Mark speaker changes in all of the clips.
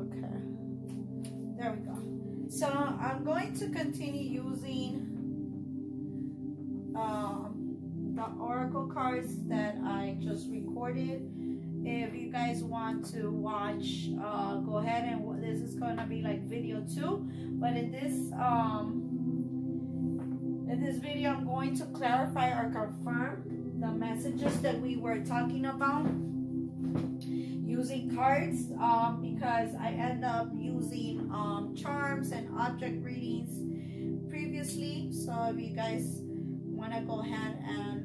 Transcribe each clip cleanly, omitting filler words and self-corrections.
Speaker 1: Okay. There we go. So I'm going to continue using the oracle cards that I just recorded. If you guys want to watch, go ahead, and this is going to be like video 2. But in this video, I'm going to clarify or confirm the messages that we were talking about using cards, because I end up using charms and object readings previously. So if you guys want to go ahead and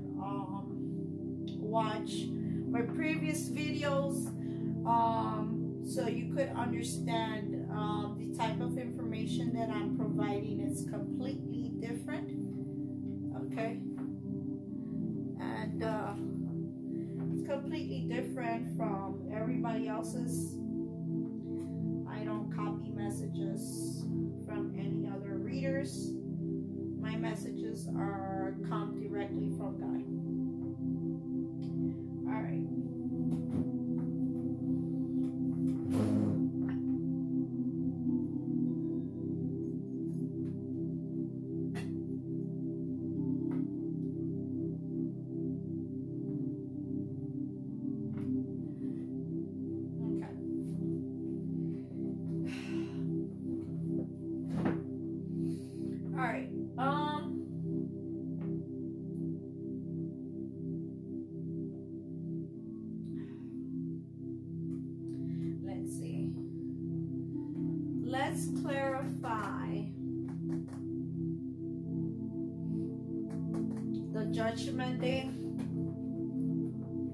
Speaker 1: watch my previous videos, so you could understand the type of information that I'm providing is completely different. Okay, and it's completely different from everybody else's. I don't copy messages from any other readers. My messages come directly from God. All right. Let's clarify the Judgment Day.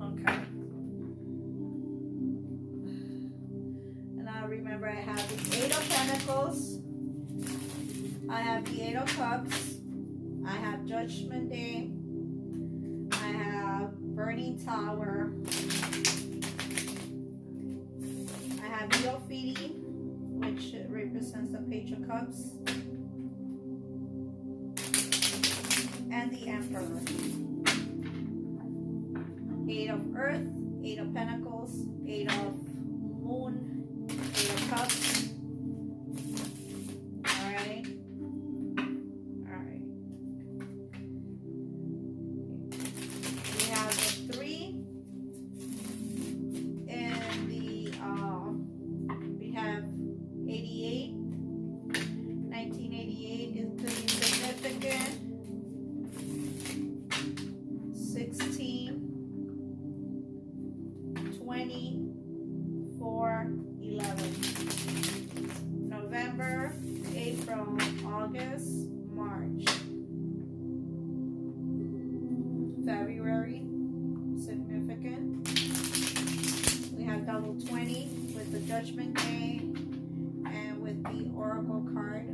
Speaker 1: Okay. And I remember I have the 8 of Pentacles. I have the 8 of Cups. I have Judgment Day. I have Burning Tower. I have the Ophidian, which represents the Page of Cups, and the Emperor. 8 of Earth, 8 of Pentacles, 8 of Moon, 8 of Cups. Alright. Alright. We have the 3 and the we have 88. 1988 is pretty significant. 16, 20, 4, 11. November, April, August, March. February, significant. We have double 20 with the Judgment Day and with the Oracle card.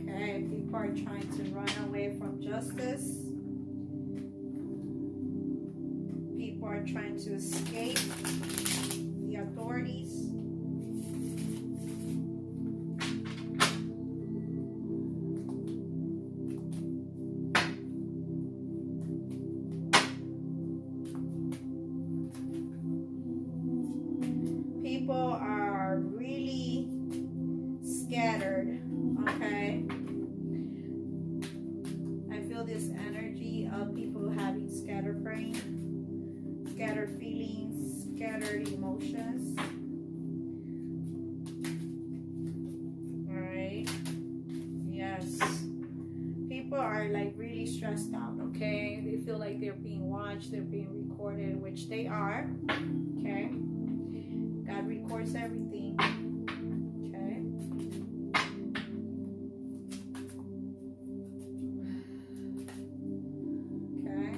Speaker 1: Okay, people are trying to run away from justice. People are trying to escape the authorities. People are really scattered, okay? I feel this energy of people having scattered brain, scattered feelings, scattered emotions. Alright. Yes. People are like really stressed out, okay? They feel like they're being watched, they're being recorded, which they are, okay? God records everything, okay? Okay.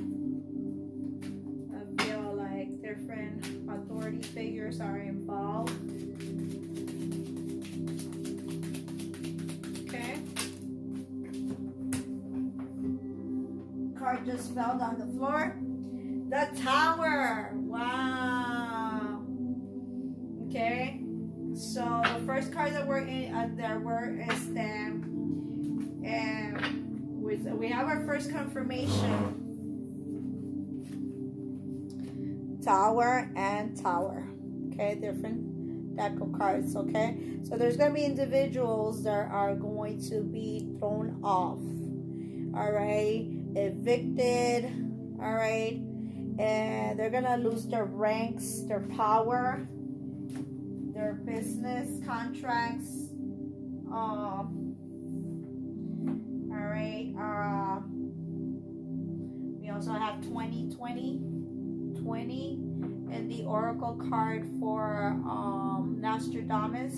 Speaker 1: I feel like different authority figures are involved. Okay. Card just fell on the floor. The Tower. Wow. Okay, so the first card that we're in is the we have our first confirmation. Tower and Tower. Okay, different deck of cards. Okay, so there's going to be individuals that are going to be thrown off. All right, evicted. All right, and they're going to lose their ranks, their power, their business contracts. All right. We also have 2020 and the oracle card for Nostradamus,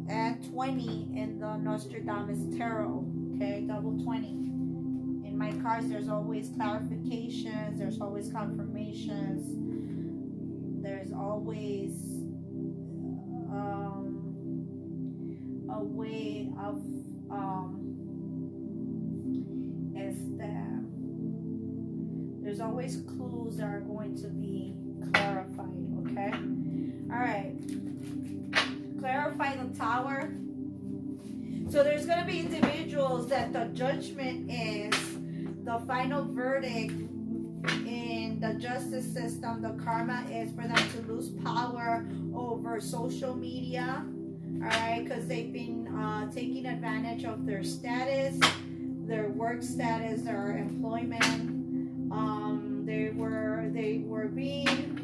Speaker 1: and 20 in the Nostradamus tarot. Okay, double 20. In my cards, there's always clarifications, there's always confirmations, there's always a way of there's always clues that are going to be clarified. Okay, all right, clarify the Tower. So there's going to be individuals that the judgment is the final verdict in the justice system. The karma is for them to lose power over social media. All right, because they've been taking advantage of their status, their work status, their employment. They were being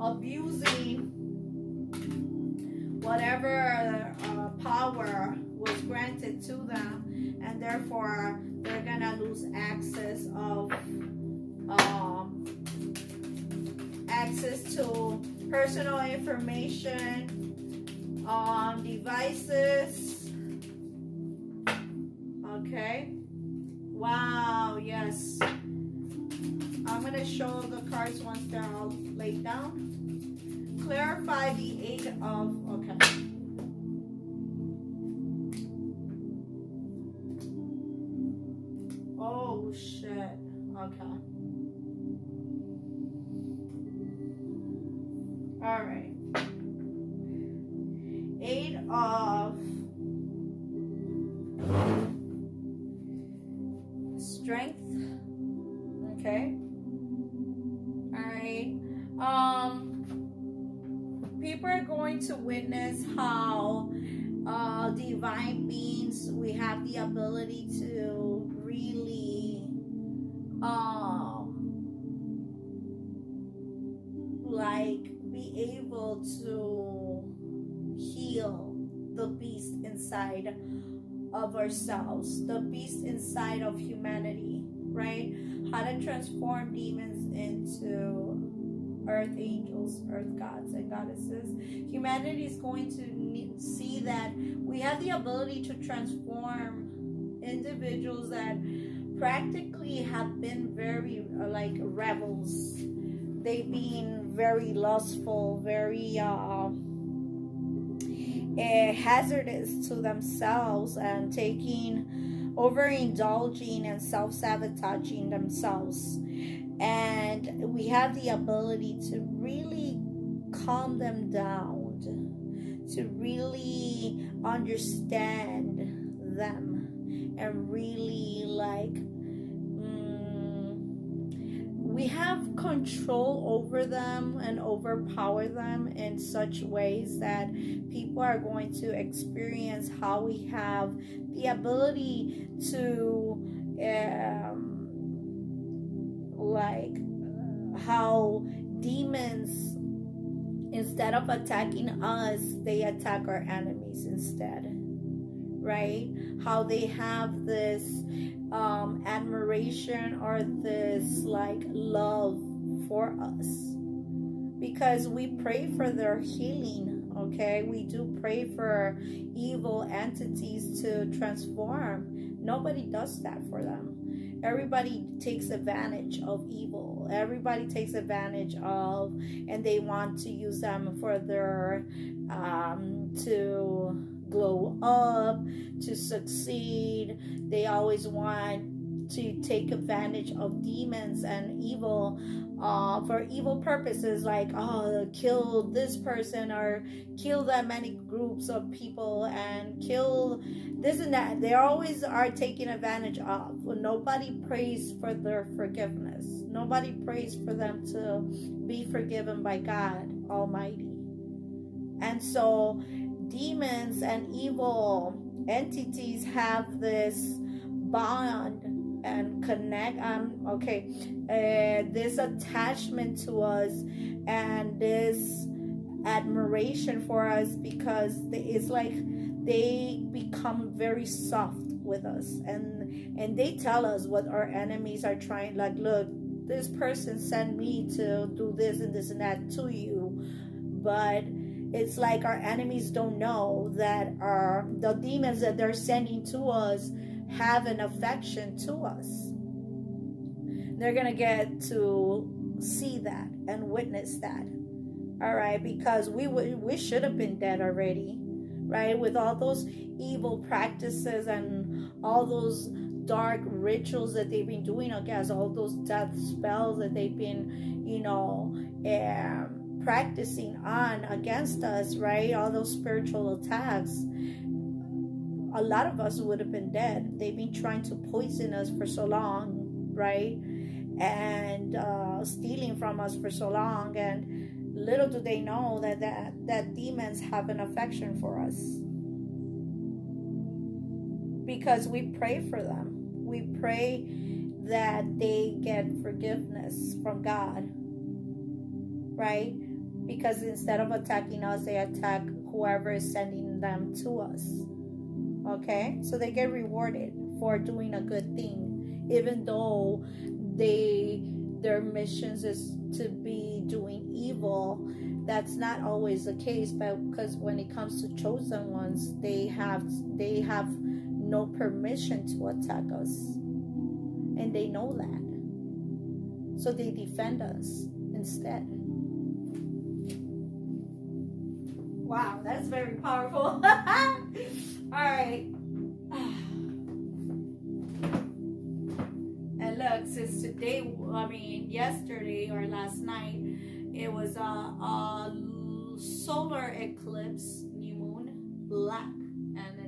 Speaker 1: abusing whatever power was granted to them, and therefore they're gonna lose access to personal information on devices. Okay. Wow, yes. I'm going to show the cards once they're all laid down. Clarify the Eight of, okay. Oh, shit. Okay. All right. Eight of Strength. Okay. All right. People are going to witness how divine beings, we have the ability to really like be able to heal the beast inside of ourselves, the beast inside of humanity, right? How to transform demons into earth angels, earth gods and goddesses. Humanity is going to see that we have the ability to transform individuals that practically have been very like rebels. They've been very lustful, very hazardous to themselves, and overindulging and self-sabotaging themselves. And we have the ability to really calm them down, to really understand them, and really like we have control over them and overpower them in such ways that people are going to experience how we have the ability to like how demons, instead of attacking us, they attack our enemies instead, right? How they have this admiration or this like love for us because we pray for their healing. Okay, we do pray for evil entities to transform. Nobody does that for them. Everybody takes advantage of evil. Everybody takes advantage of, and they want to use them for their to glow up, to succeed. They always want to take advantage of demons and evil for evil purposes, like, oh, kill this person or kill that many groups of people and kill this and that. They always are taking advantage of. Nobody prays for their forgiveness. Nobody prays for them to be forgiven by God Almighty. And so demons and evil entities have this bond and connect this attachment to us and this admiration for us, because it's like they become very soft with us, and they tell us what our enemies are trying, like, look, this person sent me to do this and this and that to you. But it's like our enemies don't know that the demons that they're sending to us have an affection to us. They're going to get to see that and witness that. All right, because we should have been dead already, right? With all those evil practices and all those dark rituals that they've been doing against, all those death spells that they've been, practicing on against us, right? All those spiritual attacks. A lot of us would have been dead. They've been trying to poison us for so long, right? And stealing from us for so long, and little do they know that demons have an affection for us, because we pray for them. We pray that they get forgiveness from God, right? Because instead of attacking us, they attack whoever is sending them to us. Okay, so they get rewarded for doing a good thing, even though their missions is to be doing evil. That's not always the case, but because when it comes to chosen ones, they have no permission to attack us, and they know that, so they defend us instead. Wow, that's very powerful. All right. And look, since yesterday or last night, it was a solar eclipse, new moon, black. And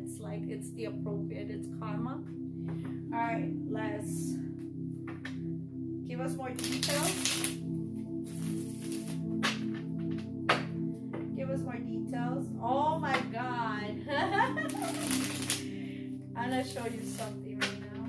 Speaker 1: it's the appropriate, it's karma. All right, let's give us more details. Give us more details. Oh my God. I'm gonna show you something right now.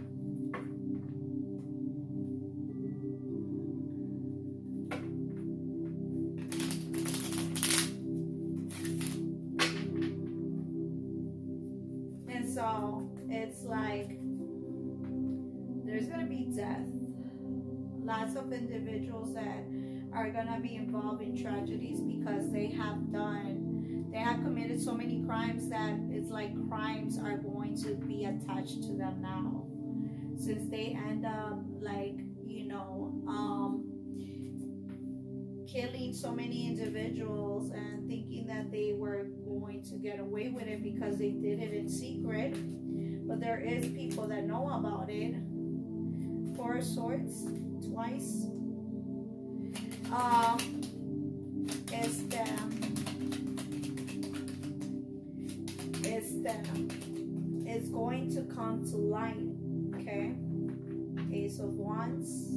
Speaker 1: And so it's like there's gonna be death. Lots of individuals that are gonna be involved in tragedies because they have committed so many crimes that it's like crimes are going to be attached to them now, since they end up killing so many individuals and thinking that they were going to get away with it because they did it in secret. But there is people that know about it. Four of Swords twice. It's going to come to light. Okay, Ace of Wands,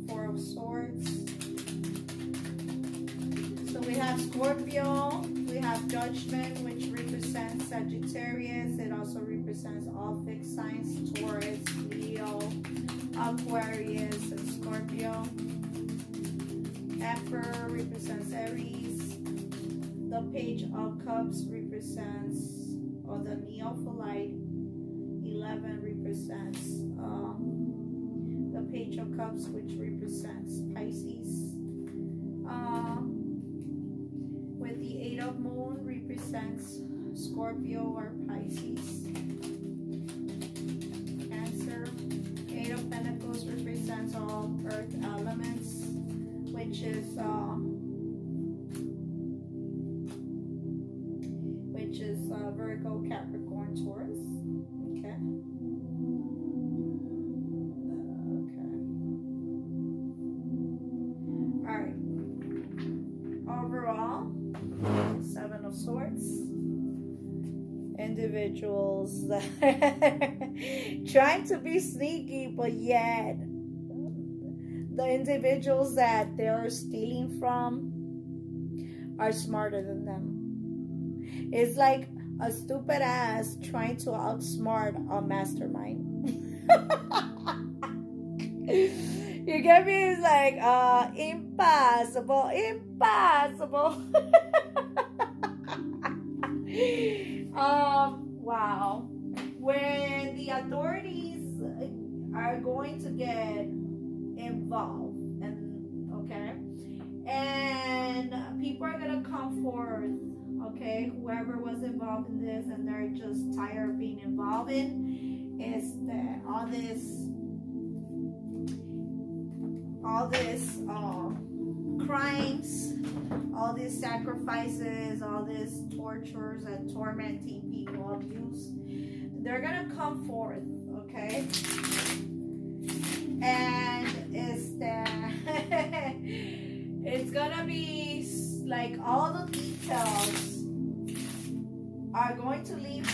Speaker 1: Four of Swords. So we have Scorpio, we have Judgment, which represents Sagittarius. It also represents all fixed signs: Taurus, Leo, Aquarius, and Scorpio. Emperor represents Aries. The Page of Cups represents, or the Neophyte. 11 represents the Page of Cups, which represents Pisces. With the Eight of Moon represents Scorpio or Pisces. Cancer. Eight of Pentacles represents all earth elements, which is Virgo, Capricorn, Taurus. Okay. individuals that trying to be sneaky, but yet the individuals that they're stealing from are smarter than them. It's like a stupid ass trying to outsmart a mastermind. You get me? It's like impossible. Wow. When the authorities are going to get involved, and okay, and people are gonna come forth, okay, whoever was involved in this, and they're just tired of being involved in, is that all this crimes, all these sacrifices, all these tortures and tormenting people, abuse, they're gonna come forth, okay? And it's gonna be like all the details are going to leave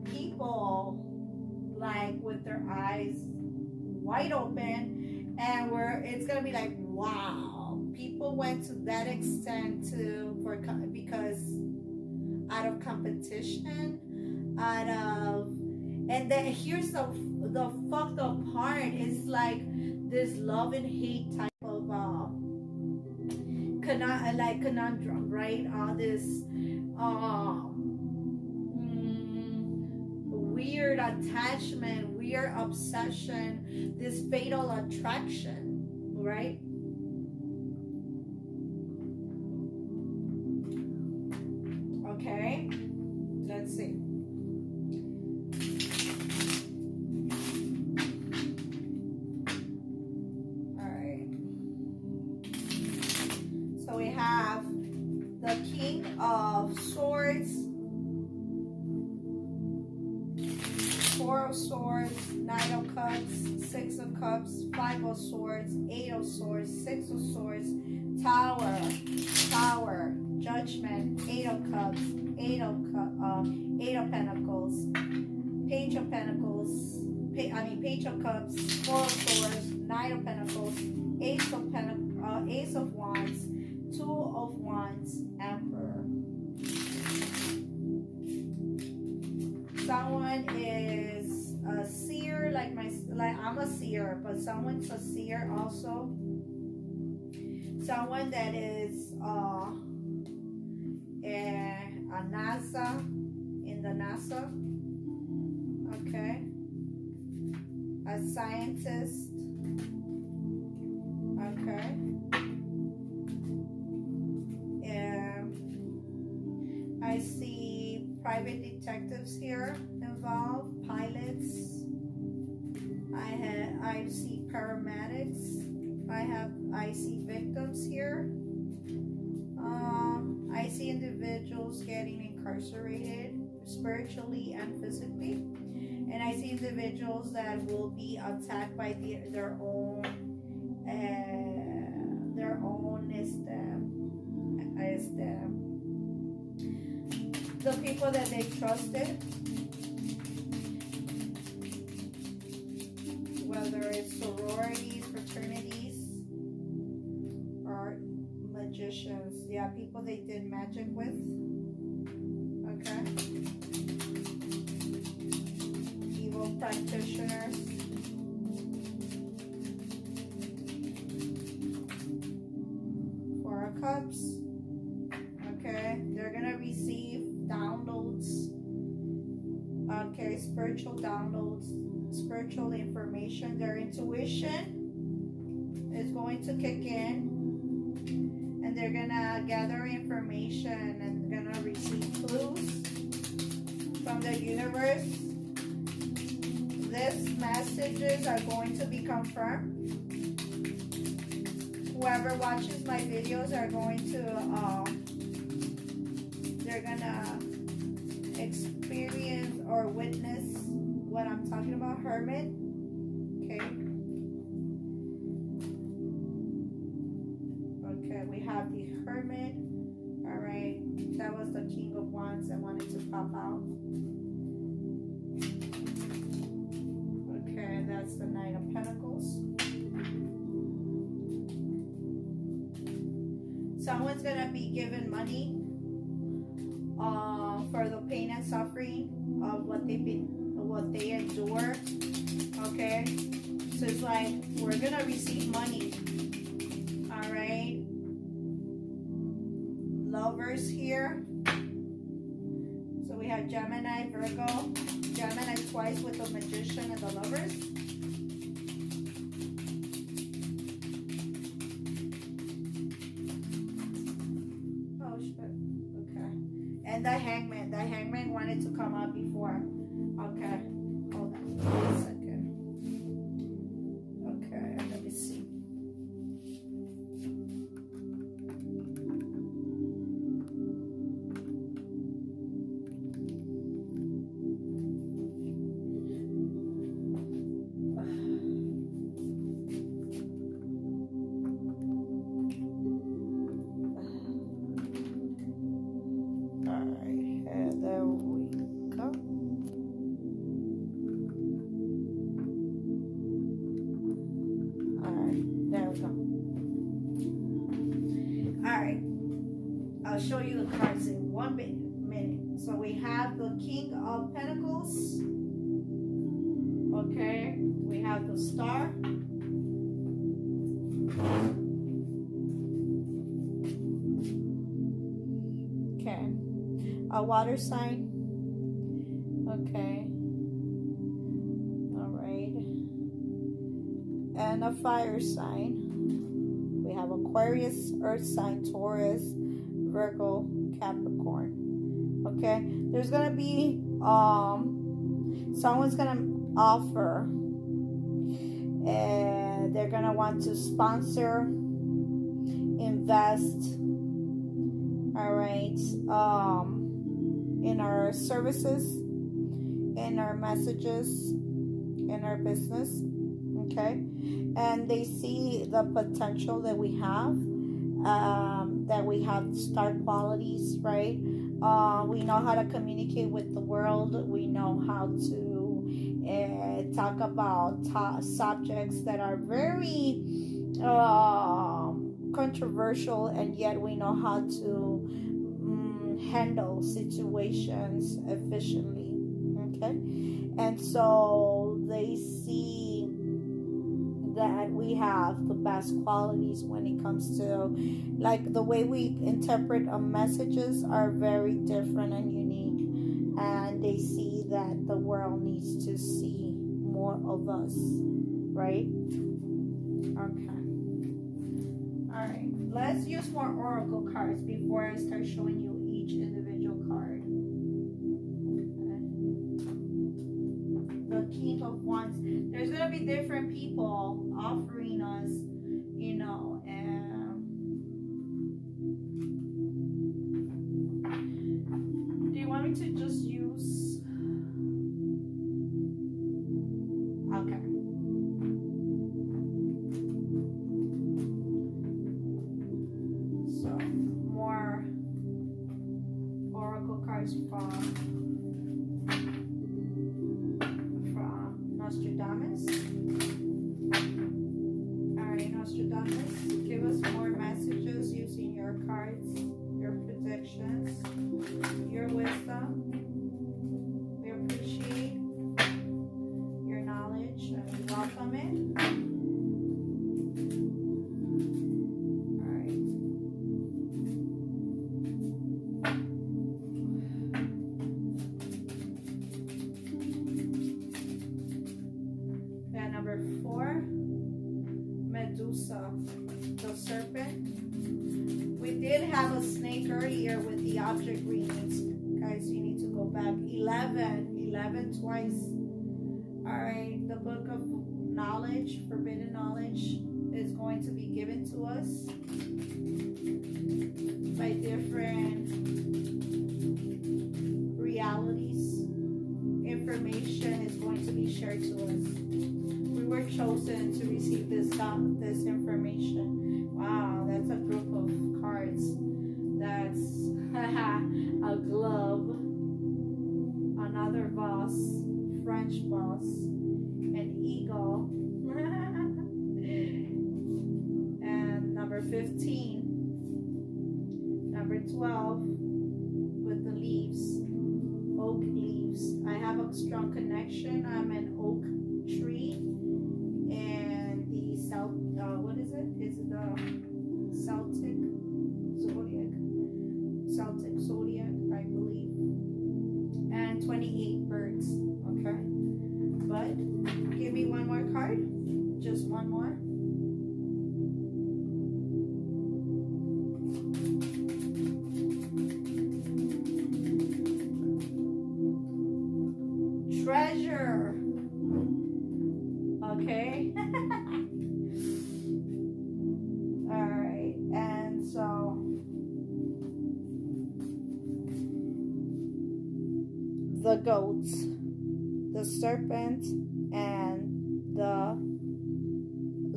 Speaker 1: people like with their eyes wide open, and it's gonna be like, wow, people went to that extent because out of competition, and then here's the fucked up part is like this love and hate type of conundrum, right? This weird attachment, weird obsession, this fatal attraction, right? Okay, let's see. All right. So we have the King of Swords, Four of Swords, Nine of Cups, Six of Cups, Five of Swords, Eight of Swords, Six of Swords, Tower, Judgment, Eight of Cups, Eight of Pentacles, Page of Pentacles, Page of Cups, Four of Swords, Nine of Pentacles, Ace of Wands, Two of Wands, Emperor. Someone is a seer, like I'm a seer, but someone's a seer also. Someone that is a NASA, in the NASA, okay, a scientist, okay, I see private detectives here involved, pilots, I see paramedics, I see victims here. I see individuals getting incarcerated spiritually and physically, and I see individuals that will be attacked by their own the people that they trusted, whether it's sororities, fraternities, or magicians. Yeah, people they did magic with. Okay. Evil practitioners. Four of Cups. Okay. They're gonna receive downloads. Okay, spiritual downloads, spiritual information. Their intuition is going to kick in, and they're gonna gather information and gonna receive clues from the universe. These messages are going to be confirmed. Whoever watches my videos are going to they're gonna experience or witness what I'm talking about. Hermit. Okay. Okay, we have the Hermit. Alright. That was the King of Wands I wanted to pop out. Someone's gonna be given money for the pain and suffering of what they endure. Okay, so it's like we're gonna receive money. All right, lovers here. So we have Gemini, Virgo, Gemini twice with the Magician and the Lovers. Oh shit. Okay. And the Hangman. The Hangman wanted to come out before. Okay. Hold on. Wait a second. Okay. Let me see. I'll show you the cards in 1 minute. So we have the King of Pentacles. Okay. We have the Star. Okay. A water sign. Okay. All right. And a fire sign. We have Aquarius, Earth sign, Taurus, Virgo, Capricorn. Okay, there's gonna be someone's gonna offer, and they're gonna want to sponsor, invest. All right, in our services, in our messages, in our business. Okay, and they see the potential that we have. That we have star qualities, right? We know how to communicate with the world. We know how to talk about subjects that are very controversial, and yet we know how to handle situations efficiently. Okay, and so they see that we have the best qualities when it comes to, like, the way we interpret messages are very different and unique, and they see that the world needs to see more of us, right? Okay. All right, let's use more oracle cards before I start showing you each individual card. The King of Wands. There's gonna be different people offering us, you know, do you want me to just use? Okay. So more oracle cards from Nostradamus. Alright, Nostradamus, give us more messages using your cards, your predictions, your wisdom. We appreciate your knowledge and we welcome it. Number 4, Medusa, the serpent. We did have a snake earlier with the object readings. Guys, you need to go back. 11 twice. Alright, the book of knowledge, forbidden knowledge, is going to be given to us by different realities. Information is going to be shared to us. We were chosen to receive this information. Wow, that's a group of cards. That's a glove, another vase, French vase, an eagle, and number 15, 12 with the leaves, oak leaves. I have a strong connection. I'm an oak tree, and the south, what is it? Is it the Celtic zodiac? Celtic zodiac, I believe. And 28 birds. Okay, but give me one more card. Just one more. Treasure. Okay. All right. And so the goats, the serpent, and the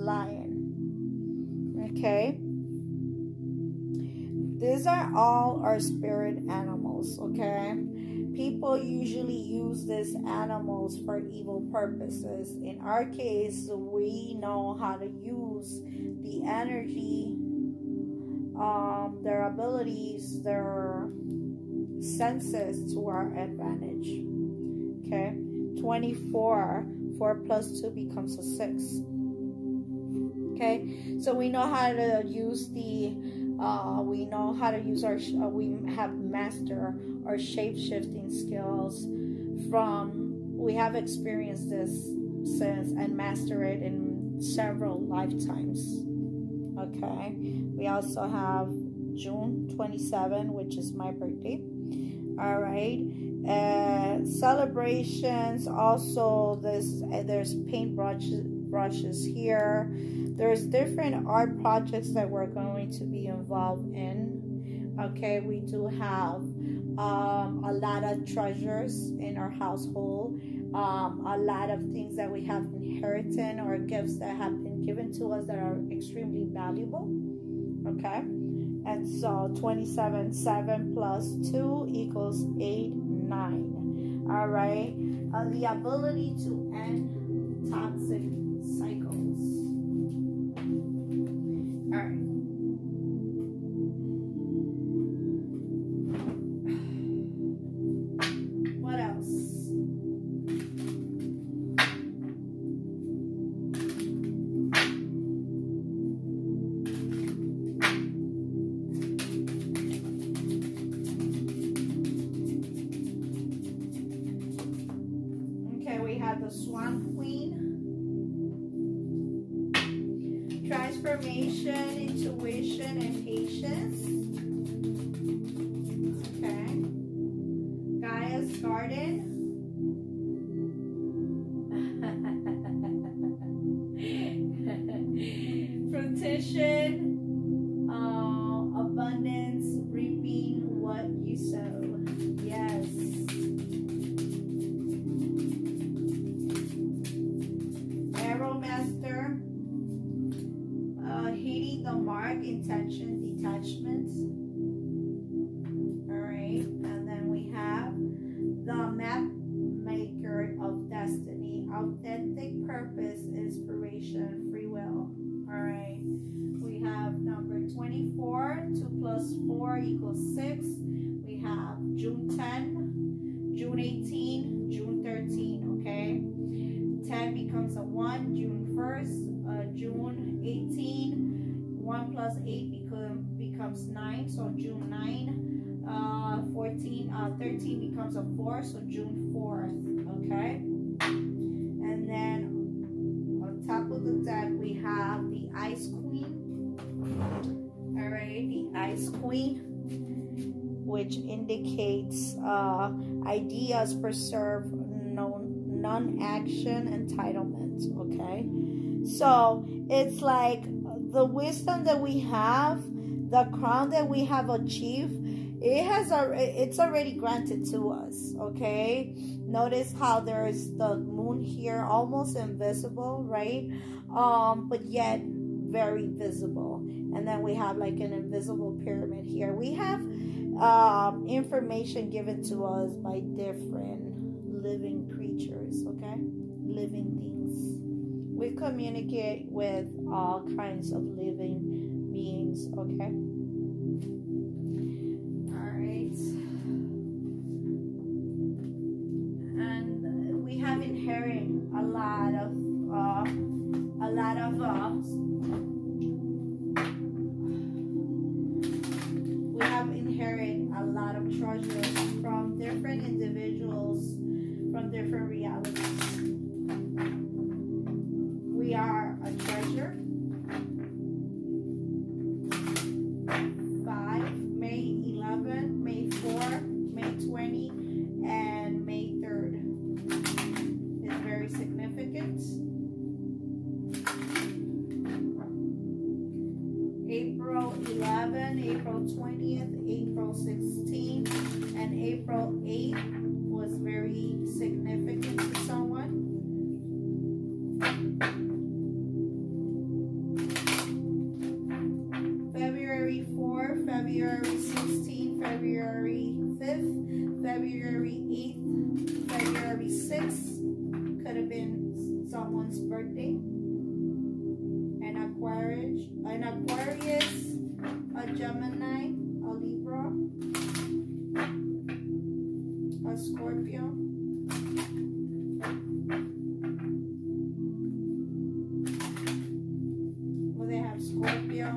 Speaker 1: lion. Okay. These are all our spirit animals. Okay. People usually use these animals for evil purposes. In our case, we know how to use the energy, their abilities, their senses to our advantage. Okay, 24, 4 plus 2 becomes a 6. Okay, so we know how to use we know how to use our, we have mastered our shape-shifting skills we have experienced this since and master it in several lifetimes. Okay, we also have June 27, which is my birthday. All right, celebrations. Also, there's paint brushes here. There's different art projects that we're going to be involved in. Okay, we do have a lot of treasures in our household, a lot of things that we have inherited or gifts that have been given to us that are extremely valuable. Okay, and so 27, 7 plus 2 equals 8, 9. All right, the ability to end toxic cycles. All right. What else? Okay, we have the Swan Queen. Transformation, intuition, and patience. Okay. Gaia's Garden. Fruition, abundance, reaping what you sow. Yes. Arrow Master. Hitting the mark, intention, detachment. All right, and then we have the map maker of destiny, authentic purpose, inspiration, free will. All right, we have number 24, 2 plus 4 equals 6. We have June 10, June 18, June 13. Okay, 10 becomes a 1, June 1st, June 18. 1 plus 8 becomes 9, so June 9. 13 becomes a 4, so June 4th. Okay, and then on top of the deck we have the Ice Queen. All right, the Ice Queen, which indicates ideas preserve non-action entitlement. Okay, so it's like the wisdom that we have, the crown that we have achieved, it's already granted to us. Okay, notice how there is the moon here, almost invisible, right? But yet very visible. And then we have like an invisible pyramid here. We have information given to us by different living creatures. Okay, living things. We communicate with all kinds of living beings. Okay, have inherited a lot of treasures from different individuals, from different realities. We are a treasure. 5, May 11, May 4, May 20, and May 3rd is very significant. April 11, April 20th, April 16th, and April 8th was very significant to someone. February 4, February 16, February 5th, February 8th, February 6th could have been someone's birthday. An Aquarius, a Gemini, a Libra, a Scorpio, well, they have Scorpio,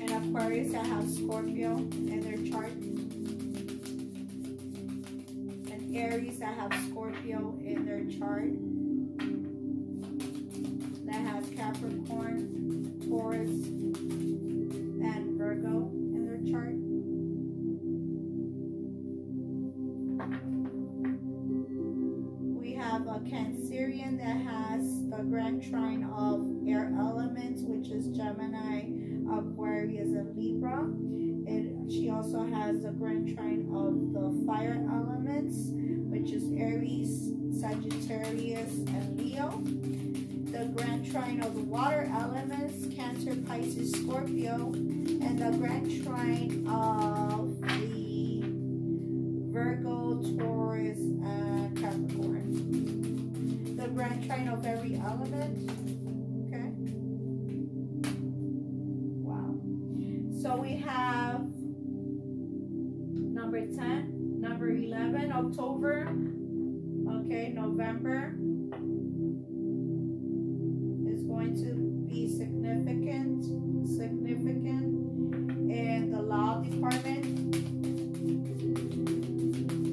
Speaker 1: and Aquarius that have Scorpio in their chart, and Aries that have Scorpio in their chart, that have Capricorn, Taurus, and Virgo in their chart. We have a Cancerian that has the grand trine of air elements, which is Gemini, Aquarius, and Libra. She also has the grand trine of the fire elements, which is Aries, Sagittarius, and Leo. The grand trine of the water elements, Cancer, Pisces, Scorpio, and the grand trine of the Virgo, Taurus, and Capricorn. The grand trine of every element. Okay. Wow. So we have number 10, number 11, October. Okay, November is going to be significant in the law department.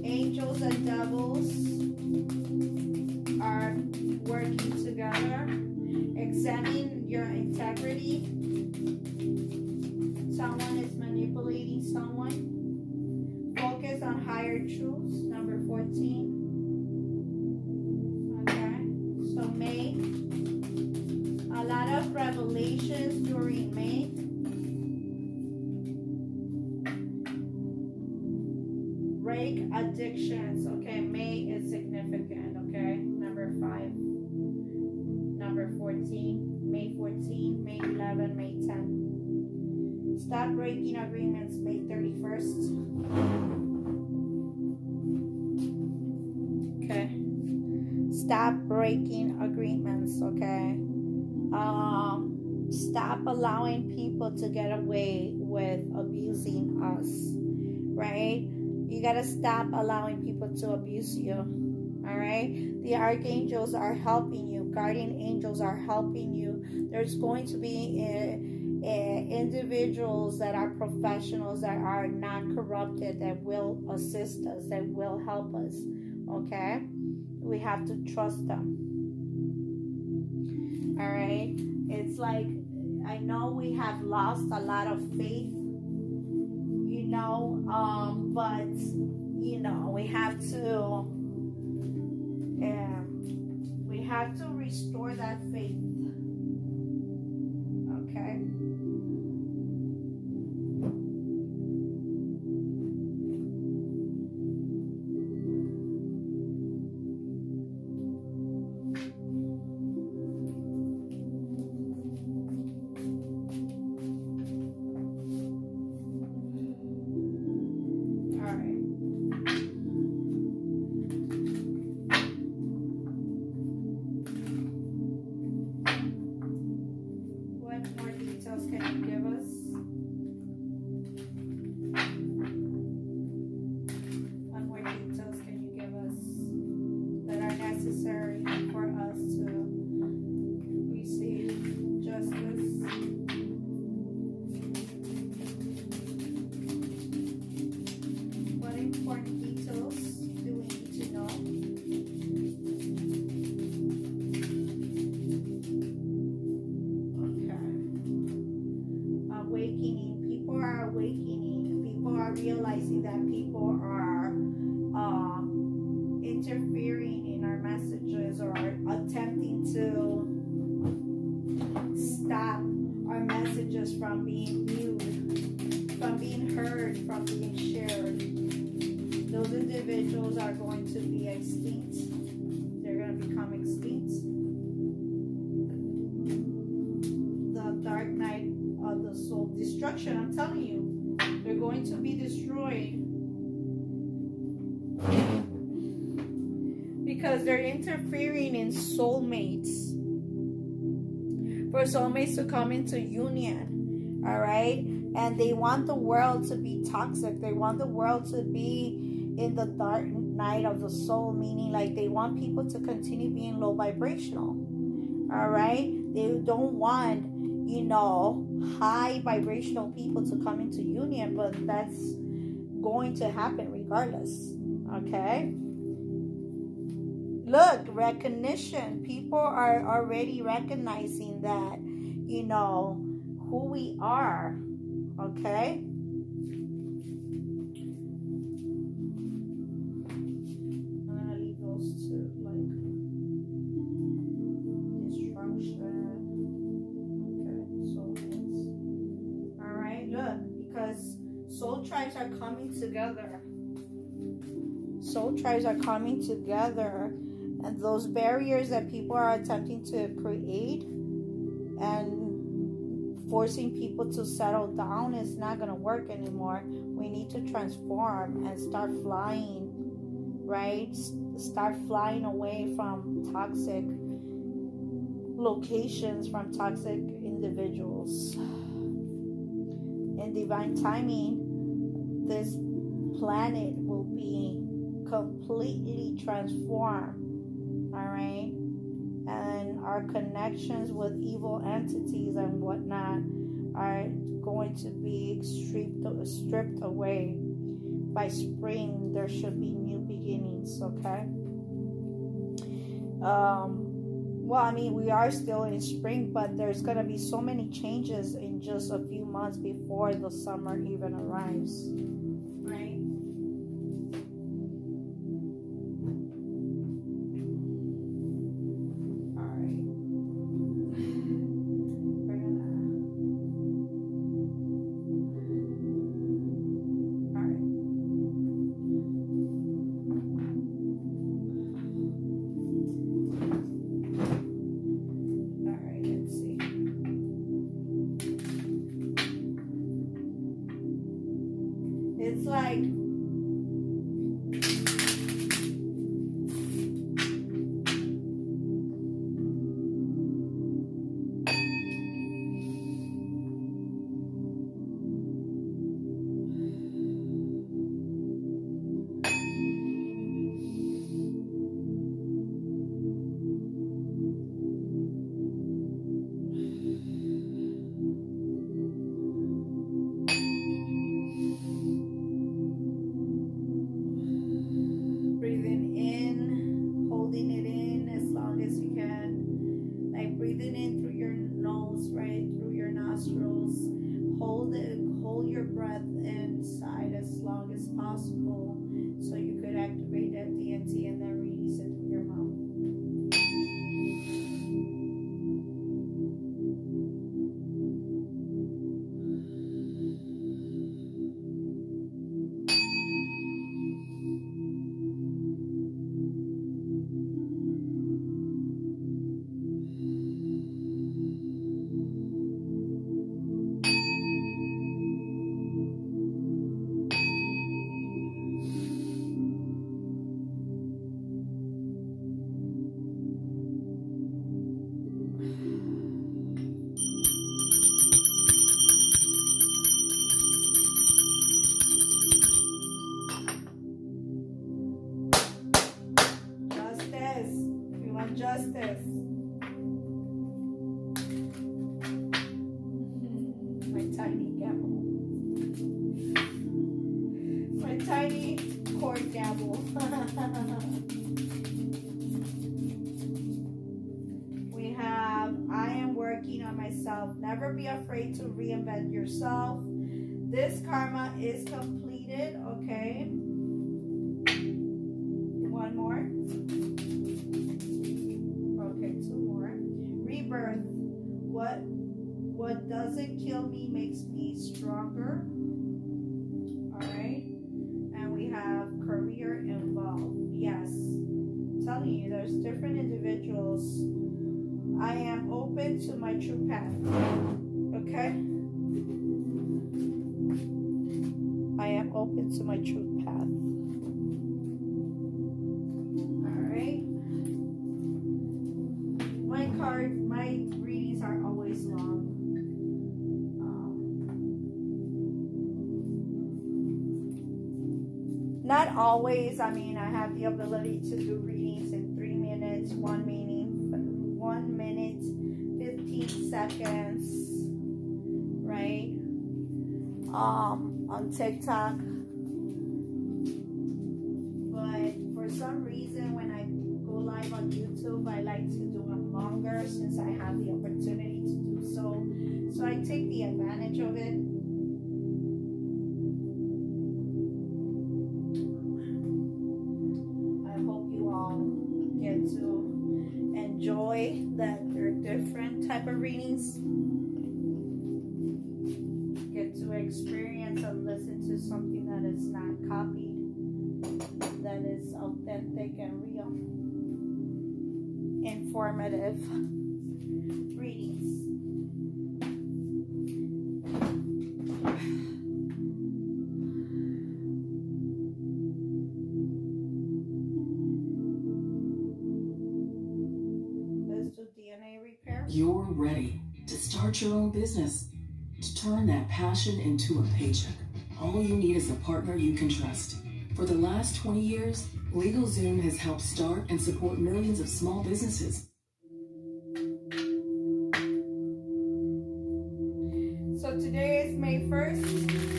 Speaker 1: Angels and devils are working together. Examine your integrity. Someone is manipulating someone. Focus on higher truths. Number 14. Okay, so May. A lot of revelations during May. Break addictions. Okay, May is significant. Okay, number 5. Number 14. May 14, May 11, May 10. Stop breaking agreements, May 31st. Okay. Stop breaking agreements, okay? Stop allowing people to get away with abusing us, right? You got to stop allowing people to abuse you, all right? The archangels are helping you. Guardian angels are helping you. There's going to be individuals that are professionals, that are not corrupted, that will assist us, that will help us, okay? We have to trust them. All right, it's like, I know we have lost a lot of faith, you know, but you know, we have to restore that faith. Okay. to stop our messages from being viewed, from being heard, from being shared. Those individuals are going to be extinct. They're going to become extinct. The dark night of the soul. Destruction, I'm telling you. They're going to be destroyed. Because they're interfering in soulmates. For soulmates to come into union. Alright? And they want the world to be toxic. They want the world to be in the dark night of the soul, meaning like they want people to continue being low vibrational. All right, they don't want, you know, high vibrational people to come into union, but that's going to happen regardless. Okay, look, recognition. People are already recognizing that, you know, who we are. Okay, to like destruction. Okay, so it's all right. Look, because soul tribes are coming together. Soul tribes are coming together, and those barriers that people are attempting to create and forcing people to settle down is not going to work anymore. We need to transform and start flying, right? Start flying away from toxic locations, from toxic individuals. In divine timing, this planet will be completely transformed. All right, and our connections with evil entities and whatnot are going to be stripped away. By spring, there should be new beginnings. Okay. Well, I mean, we are still in spring, but there's going to be so many changes in just a few months before the summer even arrives. Right? All right. We're gonna... All right. It's like breathing in through your nose, right through your nostrils. Hold your breath inside as long as possible, so you could activate that DNT and then release it through your mouth. Justice. My tiny gavel. My tiny cord gavel. We have, I am working on myself. Never be afraid to reinvent yourself. This karma is completed, okay? One more. Okay, two more. rebirth. What doesn't kill me makes me stronger. All right. And we have career involved. Yes. I'm telling you, there's different individuals. I am open to my true path. Okay? I am open to my true path. Alright? My readings are always long. Not always. I mean, I have the ability to do readings in 3 minutes, 1 minute, 15 seconds, right? On TikTok. But for some reason, when I go live on YouTube, I like to do them longer since I have the opportunity to do so. So I take the advantage of it. To enjoy that they're different type of readings, get to experience and listen to something that is not copied, that is authentic and real, informative readings.
Speaker 2: You're ready to start your own business, to turn that passion into a paycheck. All you need is a partner you can trust. For the last 20 years, LegalZoom has helped start and support millions of small businesses.
Speaker 1: So today is May 1st.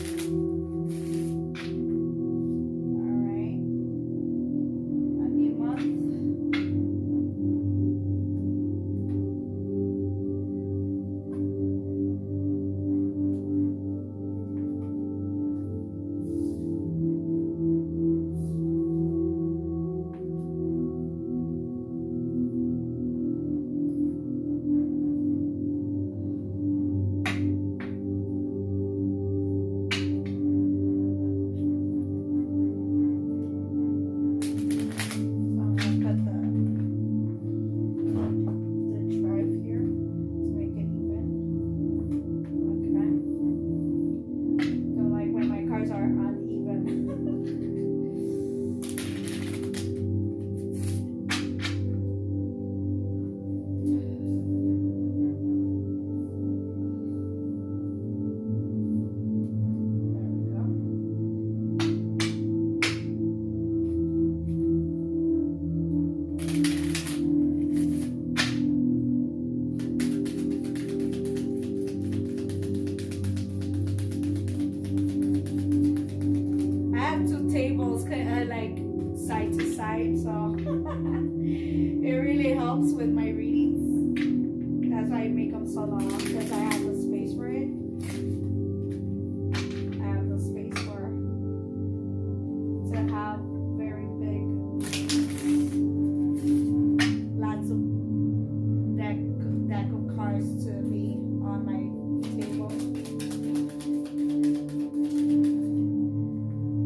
Speaker 1: Like side to side, so it really helps with my readings. That's why I make them so long, because I have the space for it. I have the space for to have very big, lots of deck of cards to be on my table.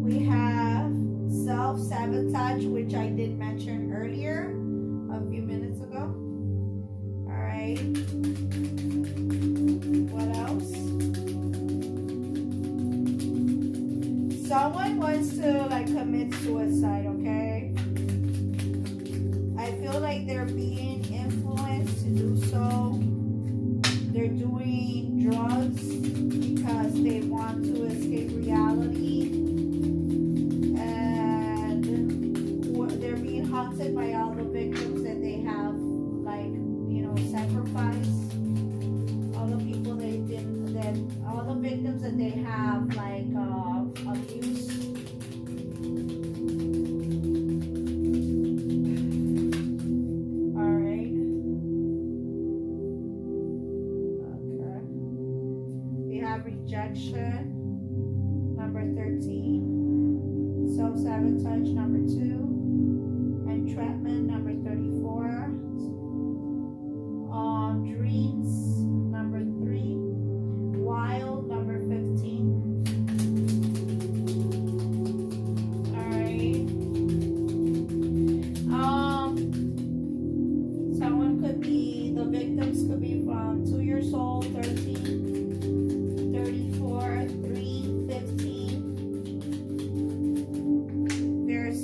Speaker 1: We have self-sabotage, which I did mention earlier a few minutes ago. All right. What else? Someone wants to like commit suicide, okay? I feel like they're being influenced to do so. They're doing drugs because they want to escape reality. Haunted by all the victims that they have, like, you know, sacrificed. All the people they did, that all the victims that they have, like, abuse. All right. Okay. We have rejection, number 13. Self-sabotage, number 2. Entrapment, number 34. Dream victims could be from 2 years old, 13, 34, 3, 15. There's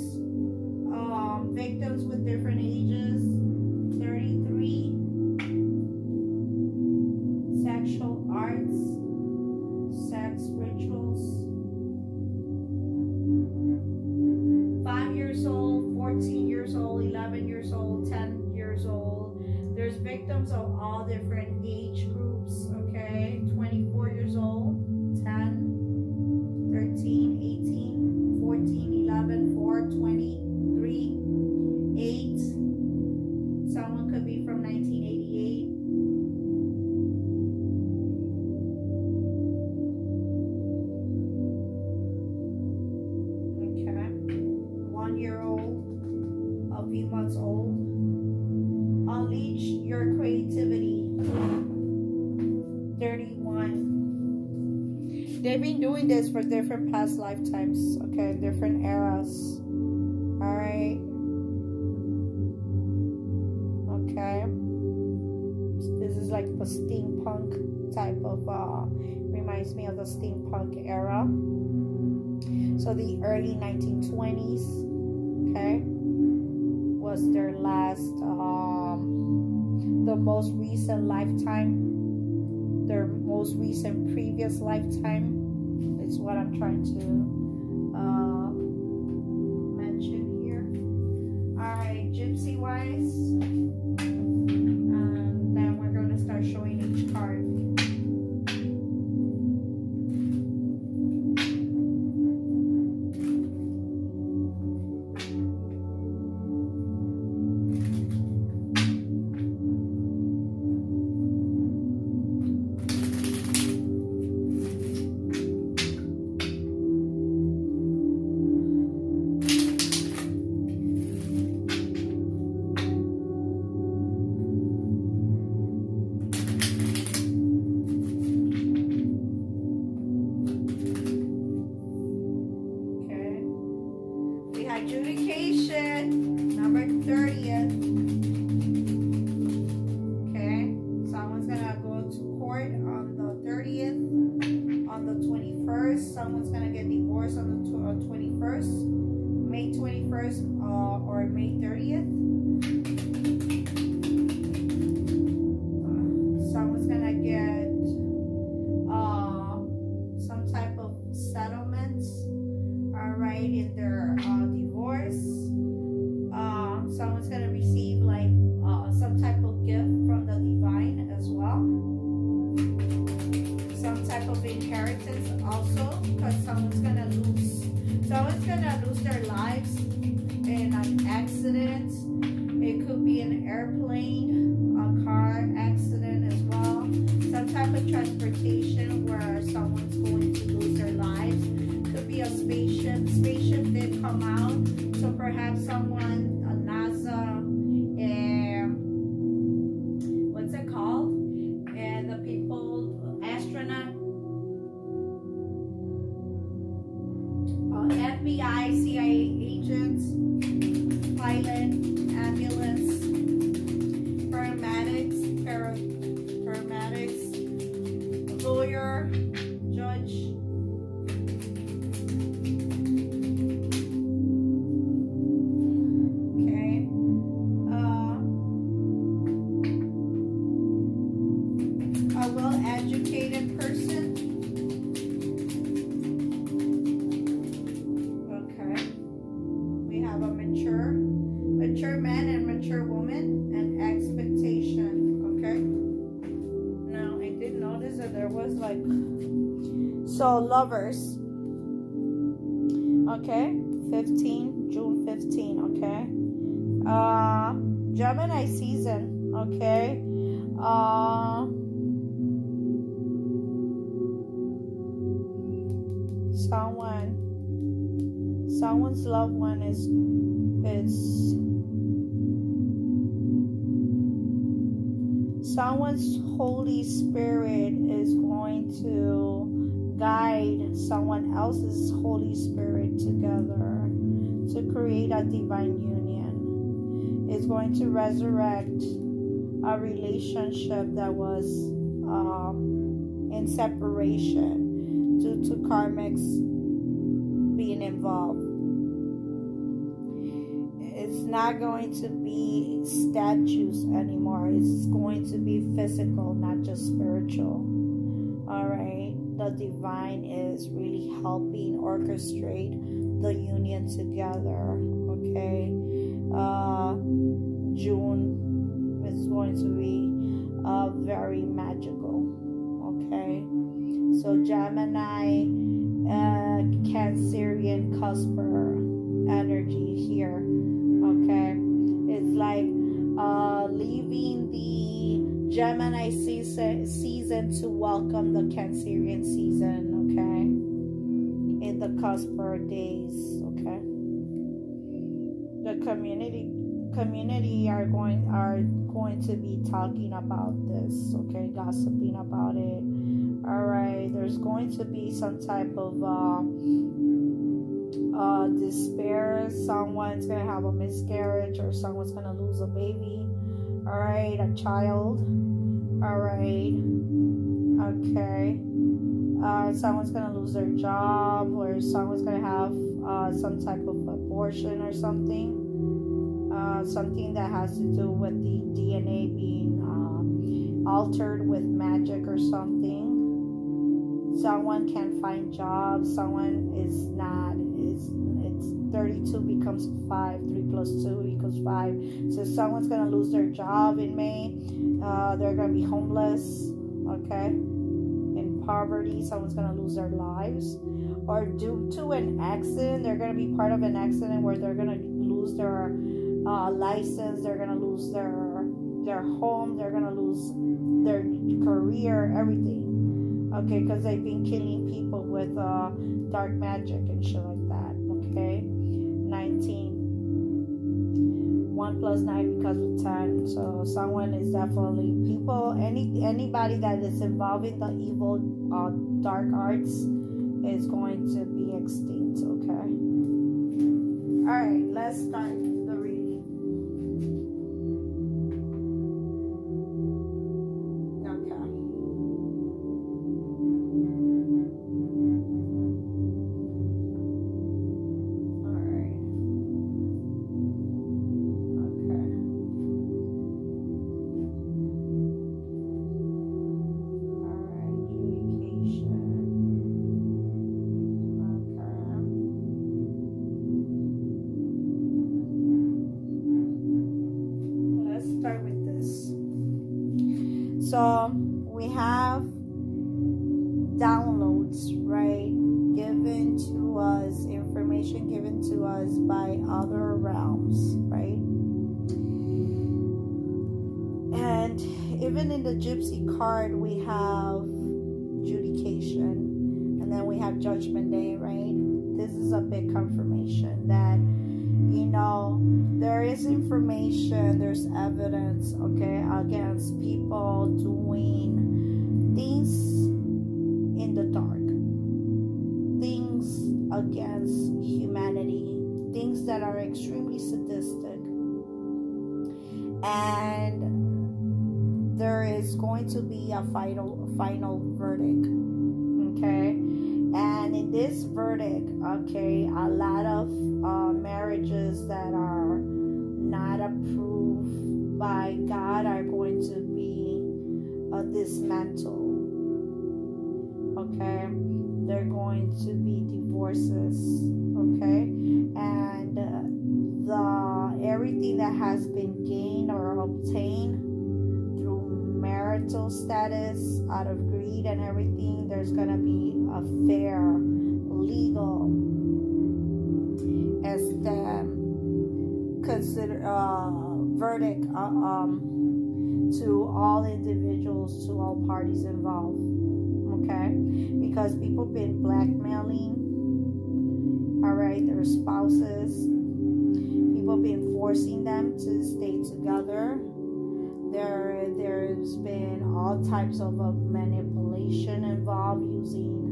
Speaker 1: victims with different ages, 33. Sexual arts, sex rituals. 5 years old, 14 years old, 11 years old, 10 years old. There's victims of all different age groups, okay? 24 years old, 10, 13, 18, 14, 11, 4, 20, 3, 8. Someone could be from 1988. Okay. 1 year old, a few months old. Unleash your creativity. 31. They've been doing this for different past lifetimes, okay, different eras. Alright. Okay. This is like the steampunk type of, reminds me of the steampunk era. So the early 1920s, okay, was their last, the most recent lifetime, their most recent previous lifetime is what I'm trying to mention here. Alright, gypsy wise, and then we're going to start showing each card. Adjudication, number 30th. Okay, someone's gonna go to court on the 30th. On the 21st, someone's gonna get divorced on the 21st, May 21st, or May 30th. Someone's gonna get some type of settlements. Alright, in their divorce. Someone's gonna receive like some type of gift from the divine as well. Some type of inheritance also, because someone's gonna lose their lives in an accident. It could be an airplane, a car accident as well. Some type of transportation where someone's going to lose their lives. Could be a spaceship. Spaceship did come out, so perhaps someone, a NASA, what's it called? And the people, astronaut, FBI, CIA agents, pilot, ambulance, paramedics, lawyer, judge. Educated person. Okay. We have a mature man and mature woman and expectation. Okay. Now I did notice that there was like, so lovers. Okay. 15, June 15. Okay. Gemini season. Okay. Someone's loved one is someone's Holy Spirit is going to guide someone else's Holy Spirit together to create a divine union. It's going to resurrect a relationship that was in separation due to karmics being involved. It's not going to be statues anymore. It's going to be physical, not just spiritual. All right. The divine is really helping orchestrate the union together. Okay. June is going to be very magical. Okay. So Gemini, Cancerian cusper energy here. Okay. It's like leaving the Gemini season to welcome the Cancerian season. Okay. In the cusper days. Okay. The community are going to be talking about this. Okay. Gossiping about it. All right. There's going to be some type of despair. Someone's gonna have a miscarriage, or someone's gonna lose a baby. All right, a child. All right. Okay. Someone's gonna lose their job, or someone's gonna have some type of abortion or something. Something that has to do with the DNA being altered with magic or something. Someone can't find jobs. Someone is not. It's 32 becomes 5. 3 plus 2 equals 5. So someone's gonna lose their job in May. They're gonna be homeless. Okay, in poverty. Someone's gonna lose their lives, or due to an accident, they're gonna be part of an accident where they're gonna lose their license. They're gonna lose their home. They're gonna lose their career, everything. Okay, because they've been killing people with dark magic and shit like that. Okay, 19. 1 plus 9 becomes 10. So someone is definitely anybody that is involved in the evil dark arts is going to be extinct. Okay. All right, let's start the reading. So we have downloads, right, given to us, information given to us by other realms, right? And even in the Gypsy card, we have adjudication, and then we have Judgment Day, right? This is a big confirmation that, there is information, there's evidence, okay, against people doing things in the dark, things against humanity, things that are extremely sadistic. And there is going to be a final verdict, okay? And in this verdict, okay, a lot of marriages that are not approved by God are going to be dismantled. Okay, they're going to be divorces. Okay, and the everything that has been gained or obtained through marital status out of greed and everything, there's gonna be a fair legal as the verdict to all individuals, to all parties involved. Okay, because people been blackmailing, all right, their spouses, people been forcing them to stay together. There's been all types of manipulation involved, using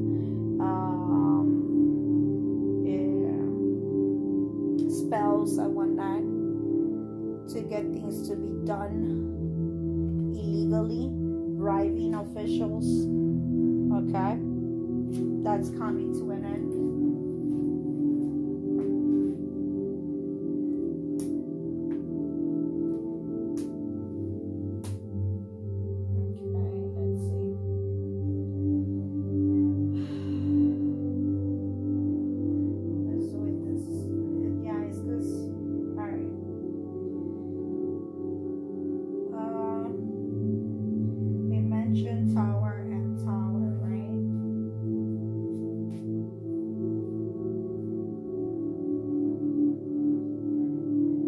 Speaker 1: spells and whatnot to get things to be done. illegally bribing officials. Okay, that's coming to an end. Tower and tower, right?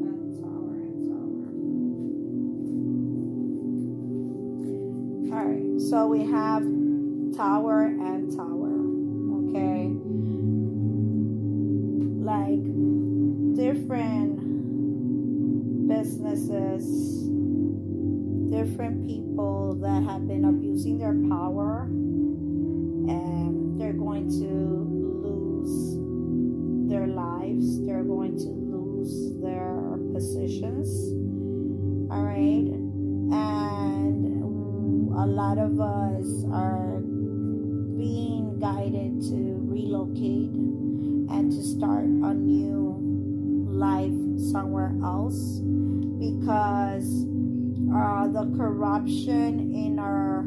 Speaker 1: And tower and tower. All right, so we have tower and tower, okay? Like different businesses, different people that have been abusing their power, and they're going to lose their lives, they're going to lose their positions. All right, and a lot of us are being guided to relocate and to start a new life somewhere else, because the corruption in our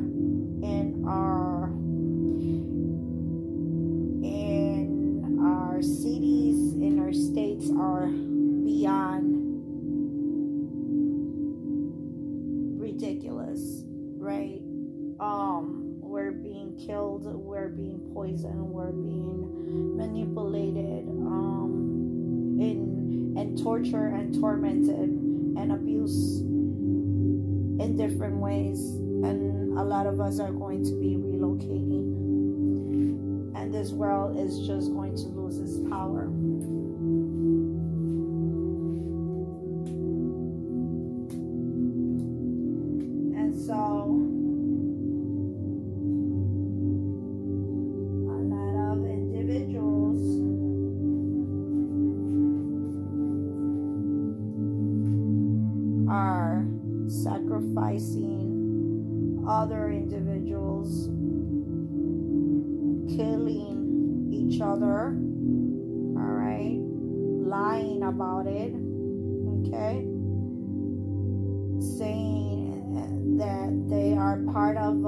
Speaker 1: cities, in our states, are beyond ridiculous, right? We're being killed, we're being poisoned, we're being manipulated, and torture and tormented and abused in different ways, and a lot of us are going to be relocating, and this world is just going to lose its power. And so a lot of individuals are sacrificing other individuals, killing each other, all right, lying about it, okay, saying that they are part of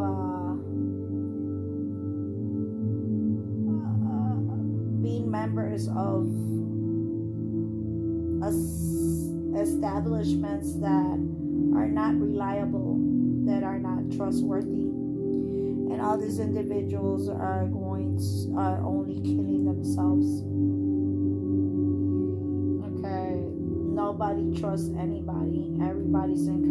Speaker 1: being members of establishments that are not reliable, that are not trustworthy, and all these individuals are only killing themselves. Okay, nobody trusts anybody. Everybody's in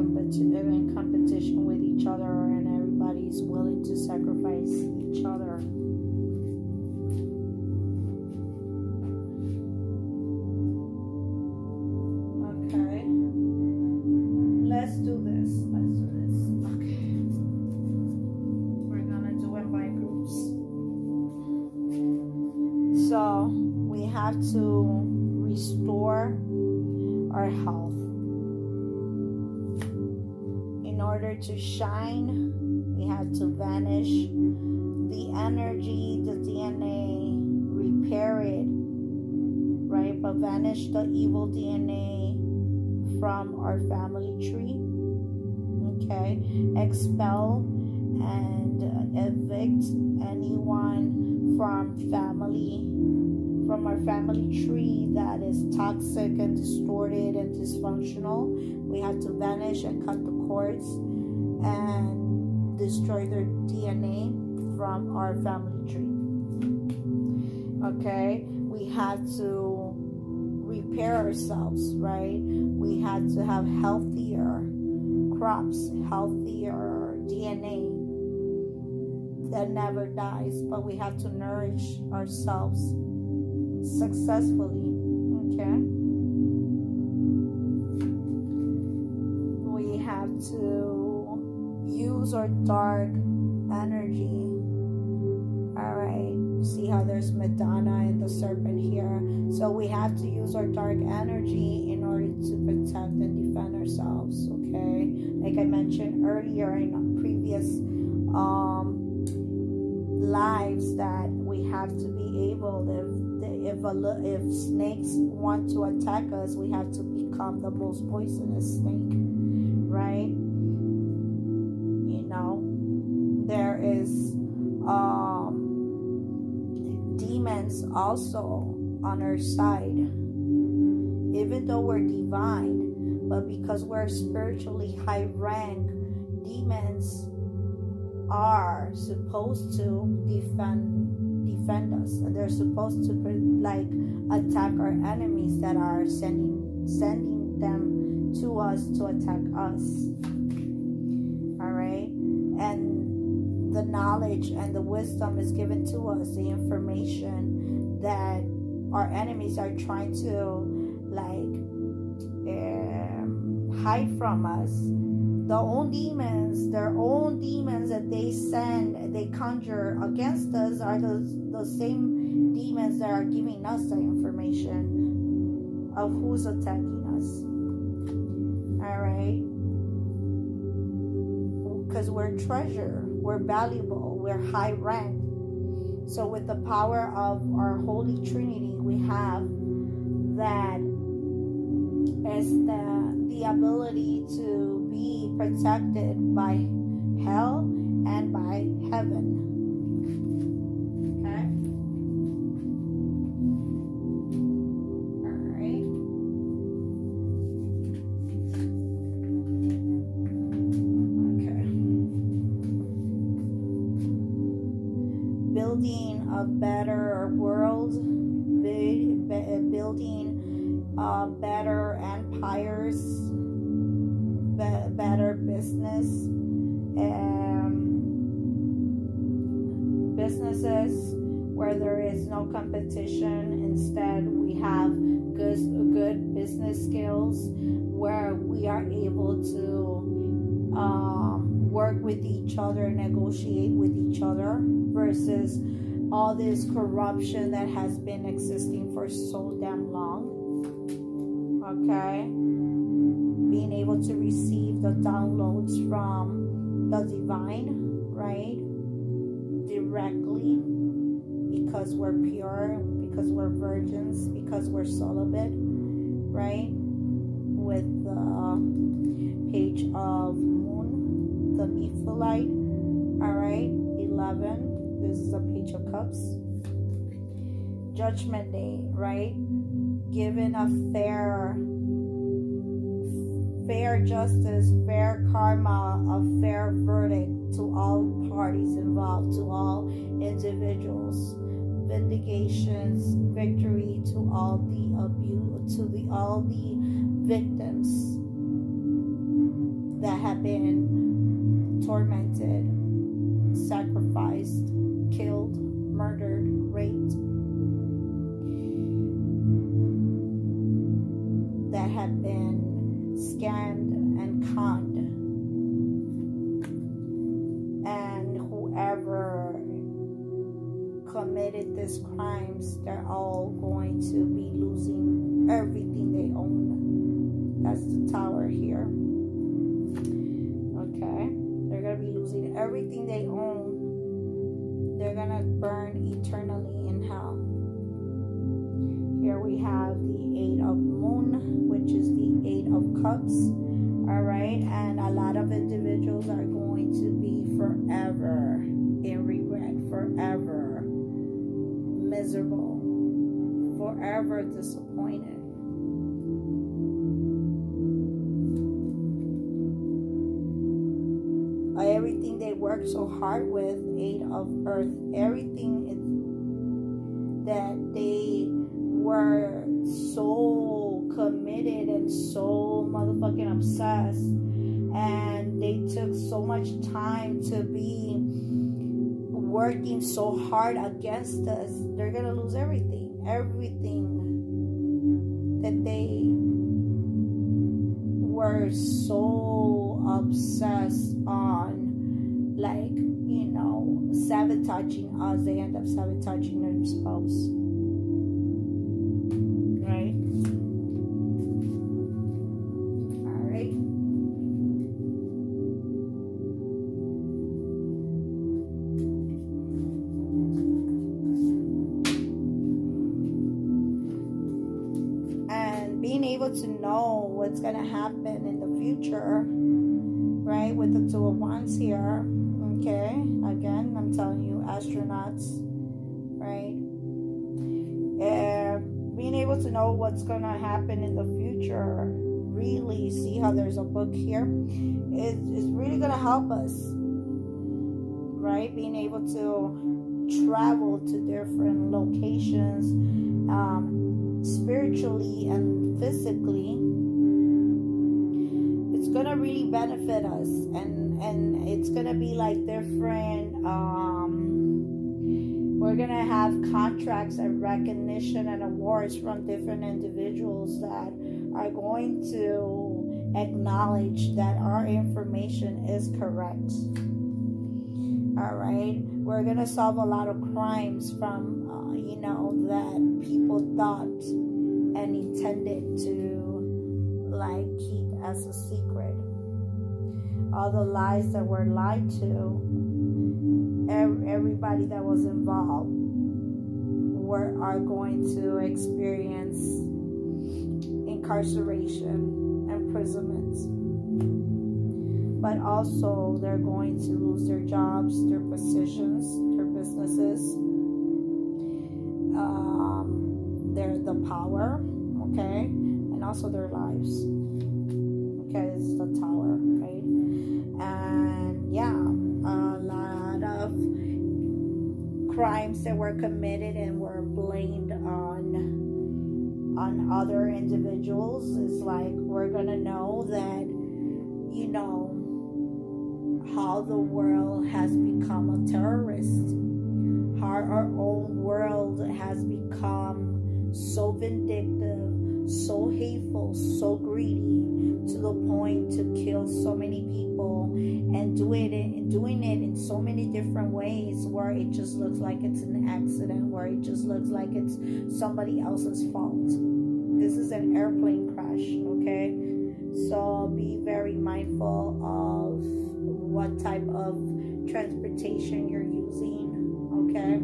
Speaker 1: competition with each other, and everybody's willing to sacrifice each other. Let's do this. Okay. We're gonna do it by groups. So we have to restore our health. In order to shine, we have to vanish the energy, the DNA, repair it, right? But vanish the evil DNA from our family tree, okay? Expel and evict anyone from our family tree that is toxic and distorted and dysfunctional. We have to vanish and cut the cords and destroy their DNA from our family tree, okay? We have to repair ourselves, right? We had to have healthier crops, healthier DNA that never dies, but we have to nourish ourselves successfully, okay? We have to use our dark energy, All right. See how there's Madonna and the serpent here. So we have to use our dark energy in order to protect and defend ourselves. Okay. Like I mentioned earlier in previous lives, that we have to be able, if snakes want to attack us, we have to become the most poisonous snake, right? You know, there is demons also on our side, even though we're divine, but because we're spiritually high rank, demons are supposed to defend us. They're supposed to like attack our enemies that are sending them to us to attack us. All right. And the knowledge and the wisdom is given to us, the information that our enemies are trying to like hide from us. Their own demons that they conjure against us are the same demons that are giving us the information of who's attacking us. All right? Because we're treasure, we're valuable, we're high rank. So with the power of our Holy Trinity, we have that as the ability to be protected by hell and by heaven. Okay? Alright. Okay. Building a better world, building better empires, better businesses where there is no competition. Instead, we have good business skills where we are able to work with each other, negotiate with each other, versus all this corruption that has been existing for so damn long. Okay? Being able to receive the downloads from the divine, right? Directly, because we're pure, because we're virgins, because we're celibate, right? With the page of moon, the Nephilim, all right? 11, this is a page of cups. Judgment Day, right? Given a fair justice, fair karma, a fair verdict to all parties involved, to all individuals, vindications, victory to all the abuse, to all the victims that have been tormented, sacrificed, killed, murdered, raped, that have been scammed and conned, and whoever committed these crimes, they're all going to be losing everything they own. That's the tower here. Okay, they're gonna be losing everything they own. They're gonna burn eternally in hell. Here we have the 8 of moon, which is the 8 of cups. All right, and a lot of individuals are going to be forever in regret, forever miserable, forever disappointed. Everything they worked so hard with, 8 of earth, everything that they were so committed and so motherfucking obsessed, and they took so much time to be working so hard against us, they're gonna lose everything that they were so obsessed on, like, sabotaging us, they end up sabotaging themselves. Right? All right. And being able to know what's going to happen in the future, right, with the Two of Wands here. Okay, again, I'm telling you, astronauts, right? Being able to know what's going to happen in the future, really see how there's a book here, is really going to help us, right? Being able to travel to different locations, spiritually and physically. It's going to really benefit us, and it's going to be like different, we're going to have contracts and recognition and awards from different individuals that are going to acknowledge that our information is correct. All right, we're going to solve a lot of crimes from that people thought and intended to like keep as a secret. All the lies that were lied to, everybody that was involved are going to experience incarceration, imprisonment. But also they're going to lose their jobs, their positions, their businesses, the power, okay, and also their lives. Okay, this is the Tower, right? And yeah, a lot of crimes that were committed and were blamed on other individuals. Is like we're gonna know that, how the world has become a terrorist, how our own world has become so vindictive, so hateful, so greedy, to the point to kill so many people, and doing it in so many different ways, where it just looks like it's an accident, where it just looks like it's somebody else's fault. This is an airplane crash, okay? So be very mindful of what type of transportation you're using, okay?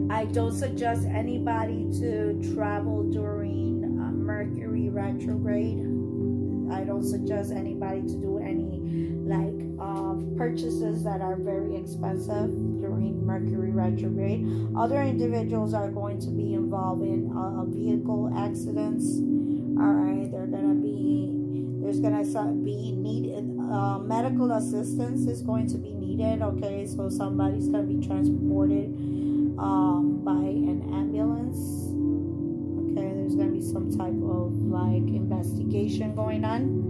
Speaker 1: I don't suggest anybody to travel during Mercury retrograde. I don't suggest anybody to do any purchases that are very expensive during Mercury retrograde. Other individuals are going to be involved in vehicle accidents. All right, there's gonna be needed. Medical assistance is going to be needed. Okay, so somebody's gonna be transported by an ambulance. Okay, there's gonna be some type of investigation going on.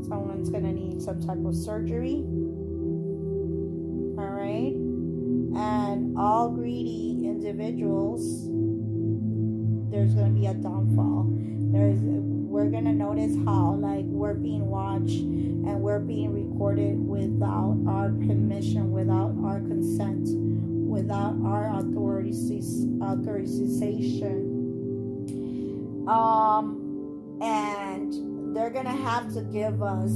Speaker 1: Someone's gonna need some type of surgery. All right, and all greedy individuals, there's gonna be a downfall. We're gonna notice how we're being watched and we're being recorded without our permission, without our consent, without our authorization. And they're gonna have to give us,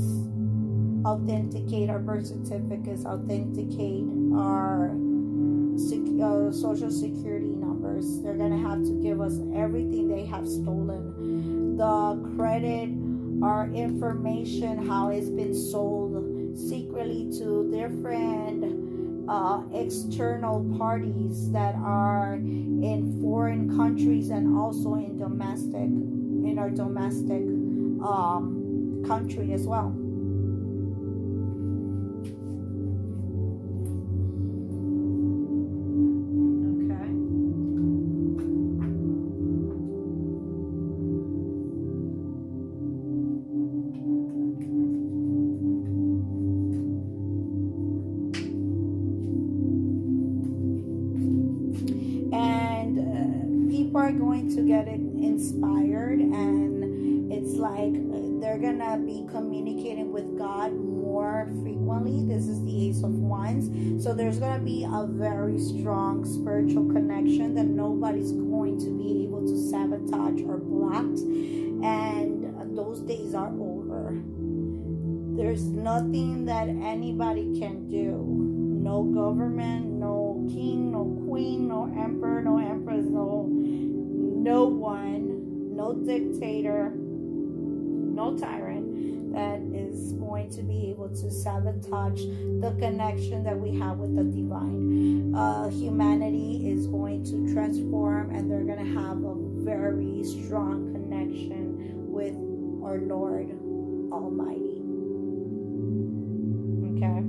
Speaker 1: authenticate our birth certificates, authenticate our social security numbers. They're gonna have to give us everything they have stolen, the credit, our information, how it's been sold secretly to different external parties that are in foreign countries and also in our domestic country as well. Are going to get inspired, and it's like they're gonna be communicating with God more frequently. family. This is the Ace of Wands. So there's going to be a very strong spiritual connection that nobody's going to be able to sabotage or block. And those days are over. There's nothing that anybody can do. No government, no king, no queen, no emperor, no empress, no one, no dictator, no tyrant that is going to be able to sabotage the connection that we have with the divine. Humanity is going to transform, and they're going to have a very strong connection with our Lord Almighty. Okay?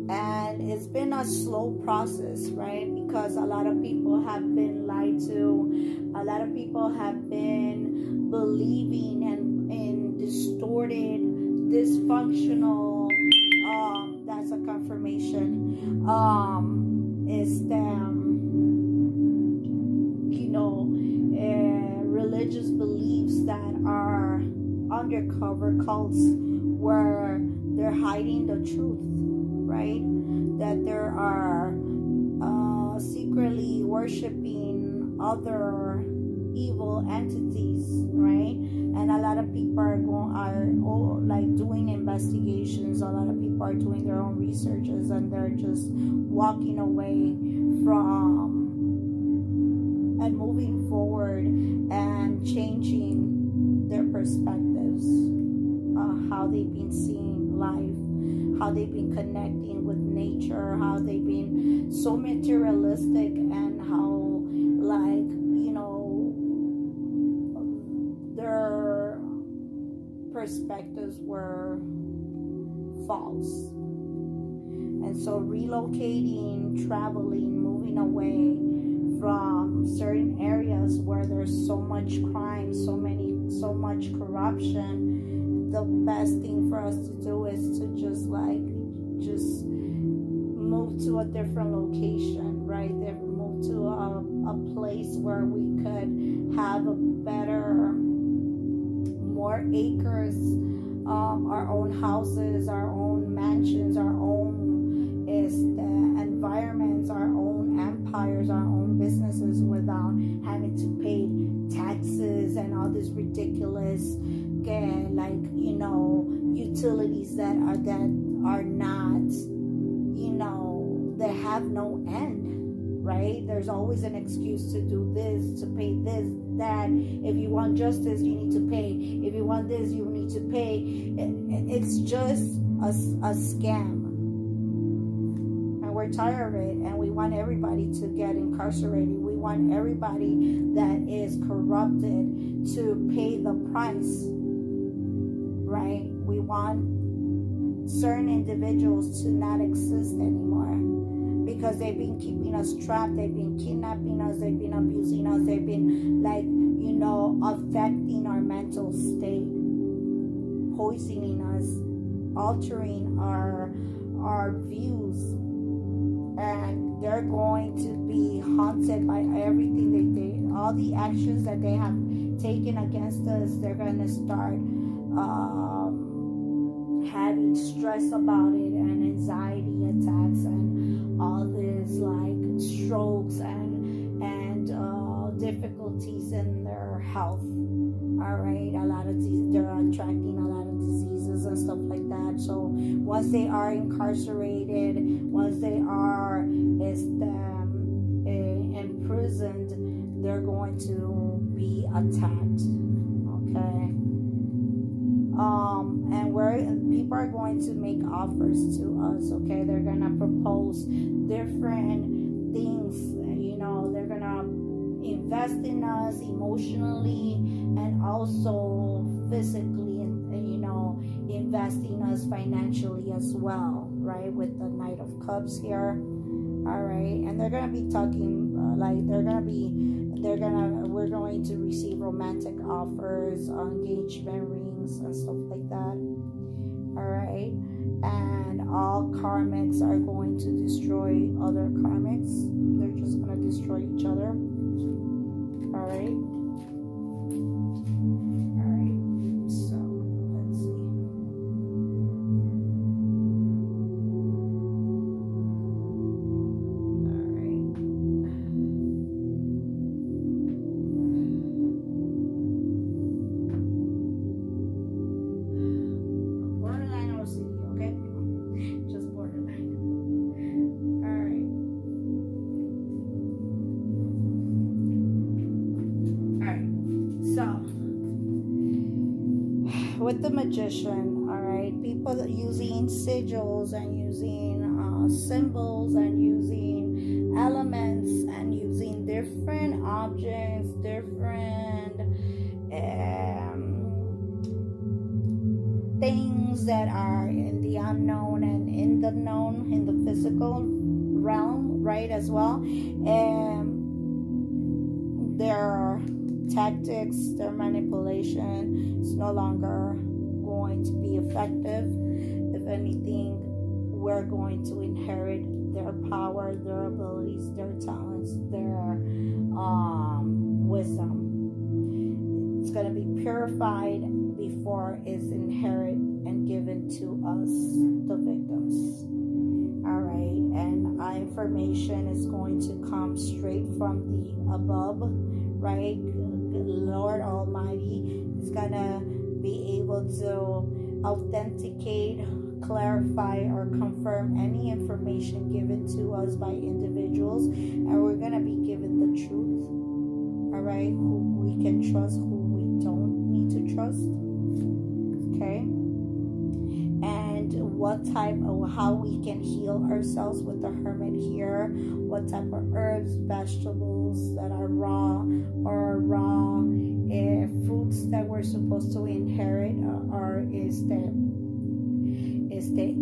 Speaker 1: And it's been a slow process, right? Because a lot of people have been lied to. A lot of people have been believing in distorted, dysfunctional, that's a confirmation, is them, religious beliefs that are undercover cults where they're hiding the truth, right? That there are secretly worshiping other evil entities, right? And a lot of people are doing investigations. A lot of people are doing their own researches, and they're just walking away from and moving forward and changing their perspectives, how they've been seeing life, how they've been connecting with nature, how they've been so materialistic, and how, their perspectives were false. And so relocating, traveling, moving away from certain areas where there's so much crime, so much corruption, the best thing for us to do is to just move to a different location, right? Move to a place where we could have a better, more acres, our own houses, our own mansions, our own environments, our own empires, our own businesses, without having to pay taxes and all this ridiculous utilities that are not, they have no end, right? There's always an excuse to do this, to pay this, that. If you want justice, you need to pay. If you want this, you need to pay. It's just a scam. And we're tired of it, and we want everybody to get incarcerated. We want everybody that is corrupted to pay the price, right? We want certain individuals to not exist anymore because they've been keeping us trapped, they've been kidnapping us, they've been abusing us, they've been affecting our mental state, poisoning us, altering our views, and they're going to be haunted by everything they did. All the actions that they have taken against us, they're going to start having stress about it, and anxiety attacks, and all this strokes and difficulties in their health. All right, they're attracting a lot of diseases and stuff like that. So once they are incarcerated, once they are imprisoned, they're going to be attacked. Okay. And people are going to make offers to us, okay? They're going to propose different things, they're going to invest in us emotionally and also physically, and invest in us financially as well, right? With the Knight of Cups here, all right? And they're going to be talking, we're going to receive romantic offers, engagement rings, and stuff like that. All right, and all karmics are going to destroy other karmics. They're just going to destroy each other. All right. So let's see. magician, all right? People using sigils and using symbols and using elements and using different objects, different things that are in the unknown and in the known, in the physical realm, right, as well. Their tactics, their manipulation is no longer going to be effective. If anything, we're going to inherit their power, their abilities, their talents, their wisdom. It's going to be purified before it's inherited and given to us, the victims. All right, and our information is going to come straight from the above, right? Lord Almighty is going to be able to authenticate, clarify, or confirm any information given to us by individuals, and we're going to be given the truth, all right? Who we can trust, who we don't need to trust, okay? And what type of, how we can heal ourselves with the hermit here, what type of herbs, vegetables that are raw or raw, fruits that we're supposed to inherit, or is the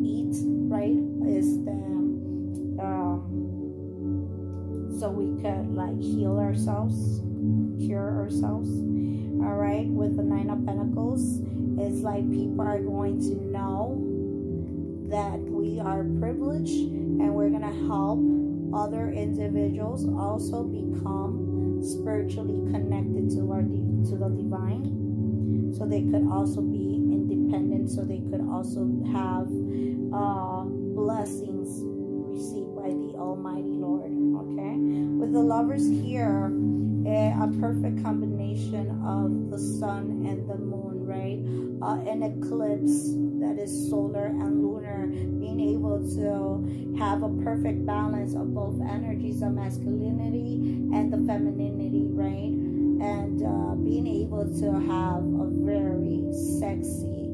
Speaker 1: eat, right? Is the so we could like heal ourselves, cure ourselves. All right, with the Nine of Pentacles, it's like people are going to know that we are privileged, and we're gonna help other individuals also become spiritually connected to the divine, so they could also be independent, so they could also have blessings received by the Almighty Lord. Okay, with the Lovers here, a perfect combination of the sun and the moon, right? An eclipse that is solar and lunar, being able to have a perfect balance of both energies of masculinity and the femininity, right? And being able to have a very sexy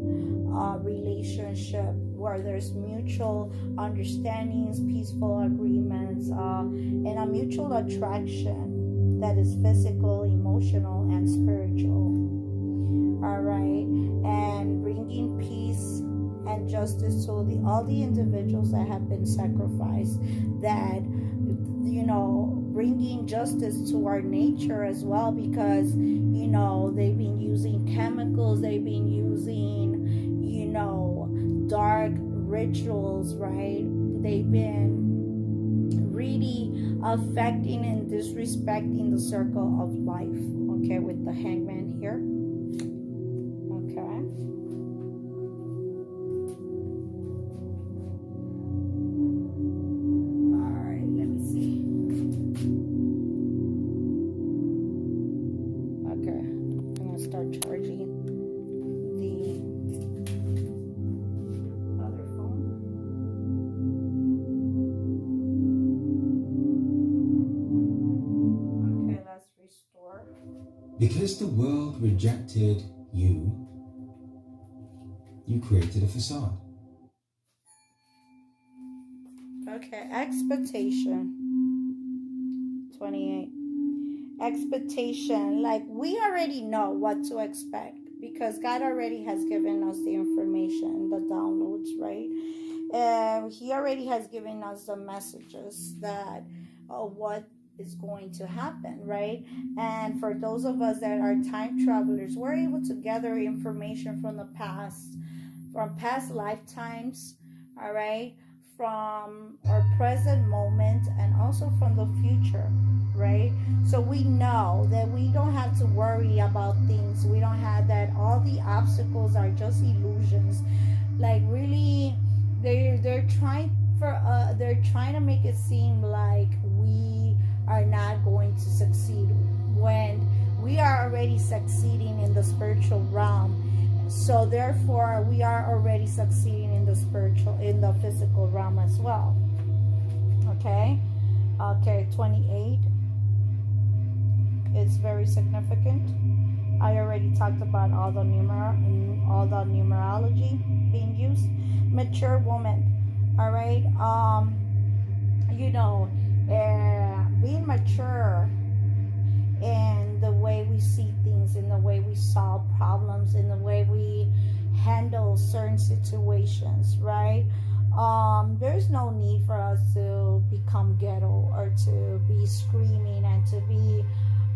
Speaker 1: relationship where there's mutual understandings, peaceful agreements, and a mutual attraction that is physical, emotional, and spiritual. All right, and bringing peace and justice to all the individuals that have been sacrificed, that, you know, bringing justice to our nature as well, because, you know, they've been using chemicals, they've been using, you know, dark rituals, right? They've been really affecting and disrespecting the circle of life, okay, with the Hangman here.
Speaker 3: Because the world rejected you, you created a facade.
Speaker 1: Okay, expectation. 28. Expectation, like we already know what to expect because God already has given us the information, the downloads, right? He already has given us the messages that what is going to happen, right? And for those of us that are time travelers, we're able to gather information from the past, from past lifetimes, all right, from our present moment, and also from the future, right? So we know that we don't have to worry about things. We don't have that. All the obstacles are just illusions. Like really, they're trying to make it seem like we are not going to succeed when we are already succeeding in the spiritual realm. So therefore we are already succeeding in the physical realm as well. Okay, 28, it's very significant. I already talked about all the numerology being used. Mature woman. All right. Being mature in the way we see things, in the way we solve problems, in the way we handle certain situations, right? There's no need for us to become ghetto or to be screaming and to be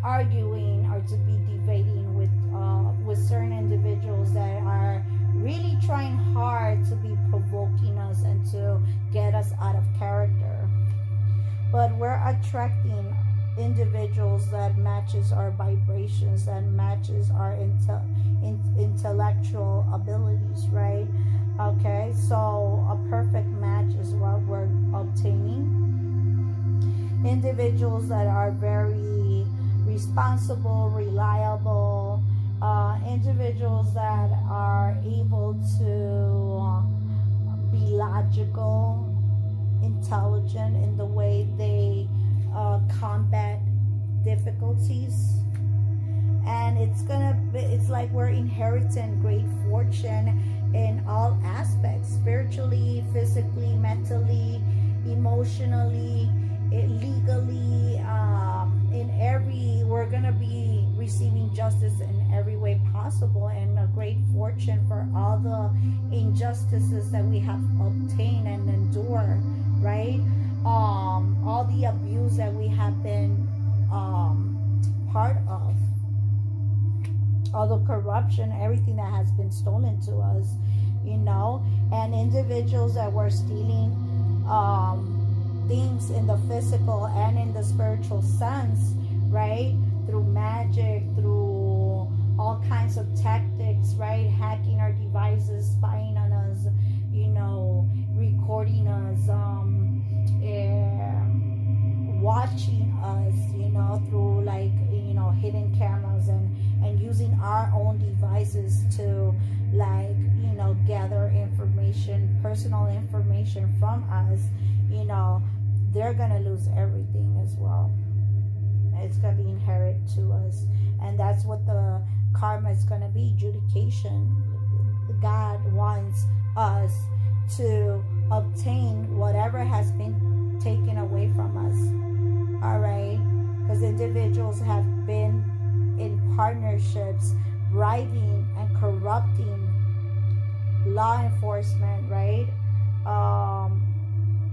Speaker 1: arguing or to be debating with certain individuals that are really trying hard to be provoking us and to get us out of character. But we're attracting individuals that matches our vibrations, that matches our intellectual abilities, right? Okay, so a perfect match is what we're obtaining. Individuals that are very responsible, reliable, individuals that are able to be logical, intelligent in the way they combat difficulties. And it's like we're inheriting great fortune in all aspects, spiritually, physically, mentally, emotionally, legally, we're gonna be receiving justice in every way possible, and a great fortune for all the injustices that we have obtained and endured, right? All the abuse that we have been part of, all the corruption, everything that has been stolen to us, and individuals that were stealing things in the physical and in the spiritual sense, right? Through magic, through all kinds of tactics, right? Hacking our devices, spying on us, recording us, watching us, through hidden cameras and using our own devices to gather information, personal information from us. They're gonna lose everything as well. It's gonna be inherited to us, and that's what the karma is gonna be. Adjudication. God wants us to obtain whatever has been taken away from us. All right, because individuals have been in partnerships, bribing and corrupting law enforcement, right?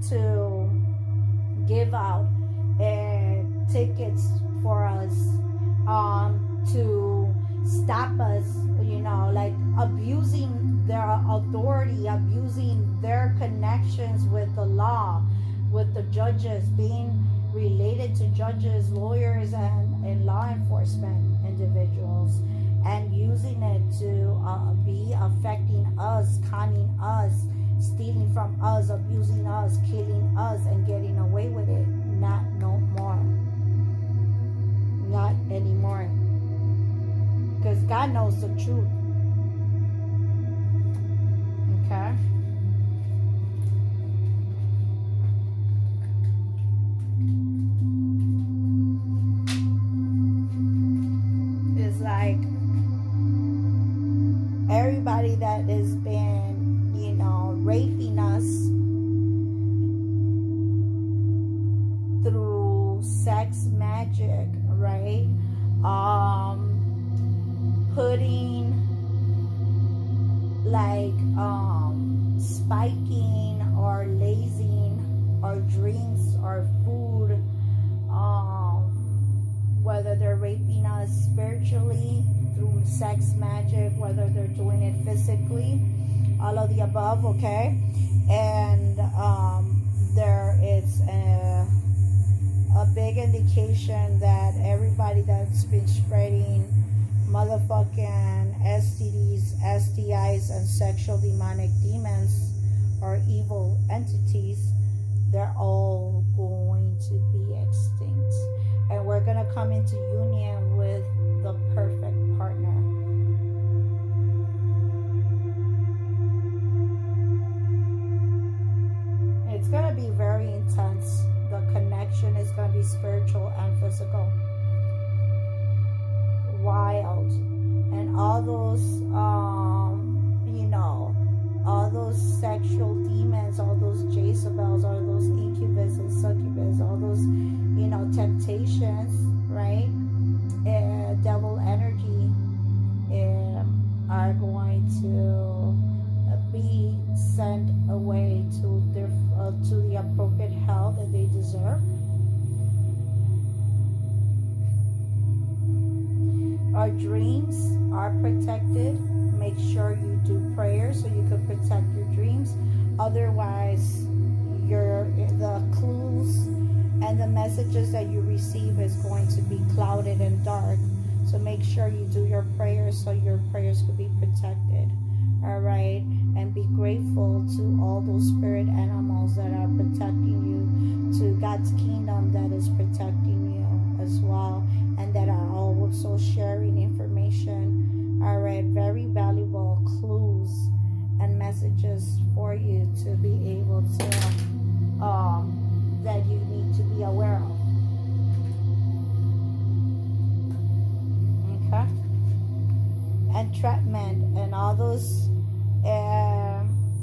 Speaker 1: To give out tickets for us, to stop us, abusing their authority, abusing their connections with the law, with the judges, being related to judges, lawyers, and law enforcement individuals, and using it to be affecting us, conning us, stealing from us, abusing us, killing us, and getting away with it. No more. Not anymore. Because God knows the truth. Okay? It's like everybody that has been, raping us through sex magic, right? Putting spiking or lazing or drinks or food, whether they're raping us spiritually through sex magic, whether they're doing it physically, all of the above, okay? And there is a big indication that everybody that's been spreading motherfucking STDs, STIs, and sexual demonic demons or evil entities, they're all going to be extinct. And we're going to come into union with the perfect partner. It's going to be very intense. The connection is going to be spiritual and physical. Wild. all those all those sexual demons, all those Jezebels, all those incubus and succubus, all those temptations, right? Devil energy are going to be sent away to the appropriate hell that they deserve. Our dreams are protected. Make sure you do prayer so you can protect your dreams. Otherwise, the clues and the messages that you receive is going to be clouded and dark. So make sure you do your prayers so your prayers could be protected. All right, and be grateful to all those spirit animals that are protecting you, to God's kingdom that is protecting you as well, and that are also sharing information. All right, very valuable clues and messages for you to be able to that you need to be aware of. Okay, entrapment and all those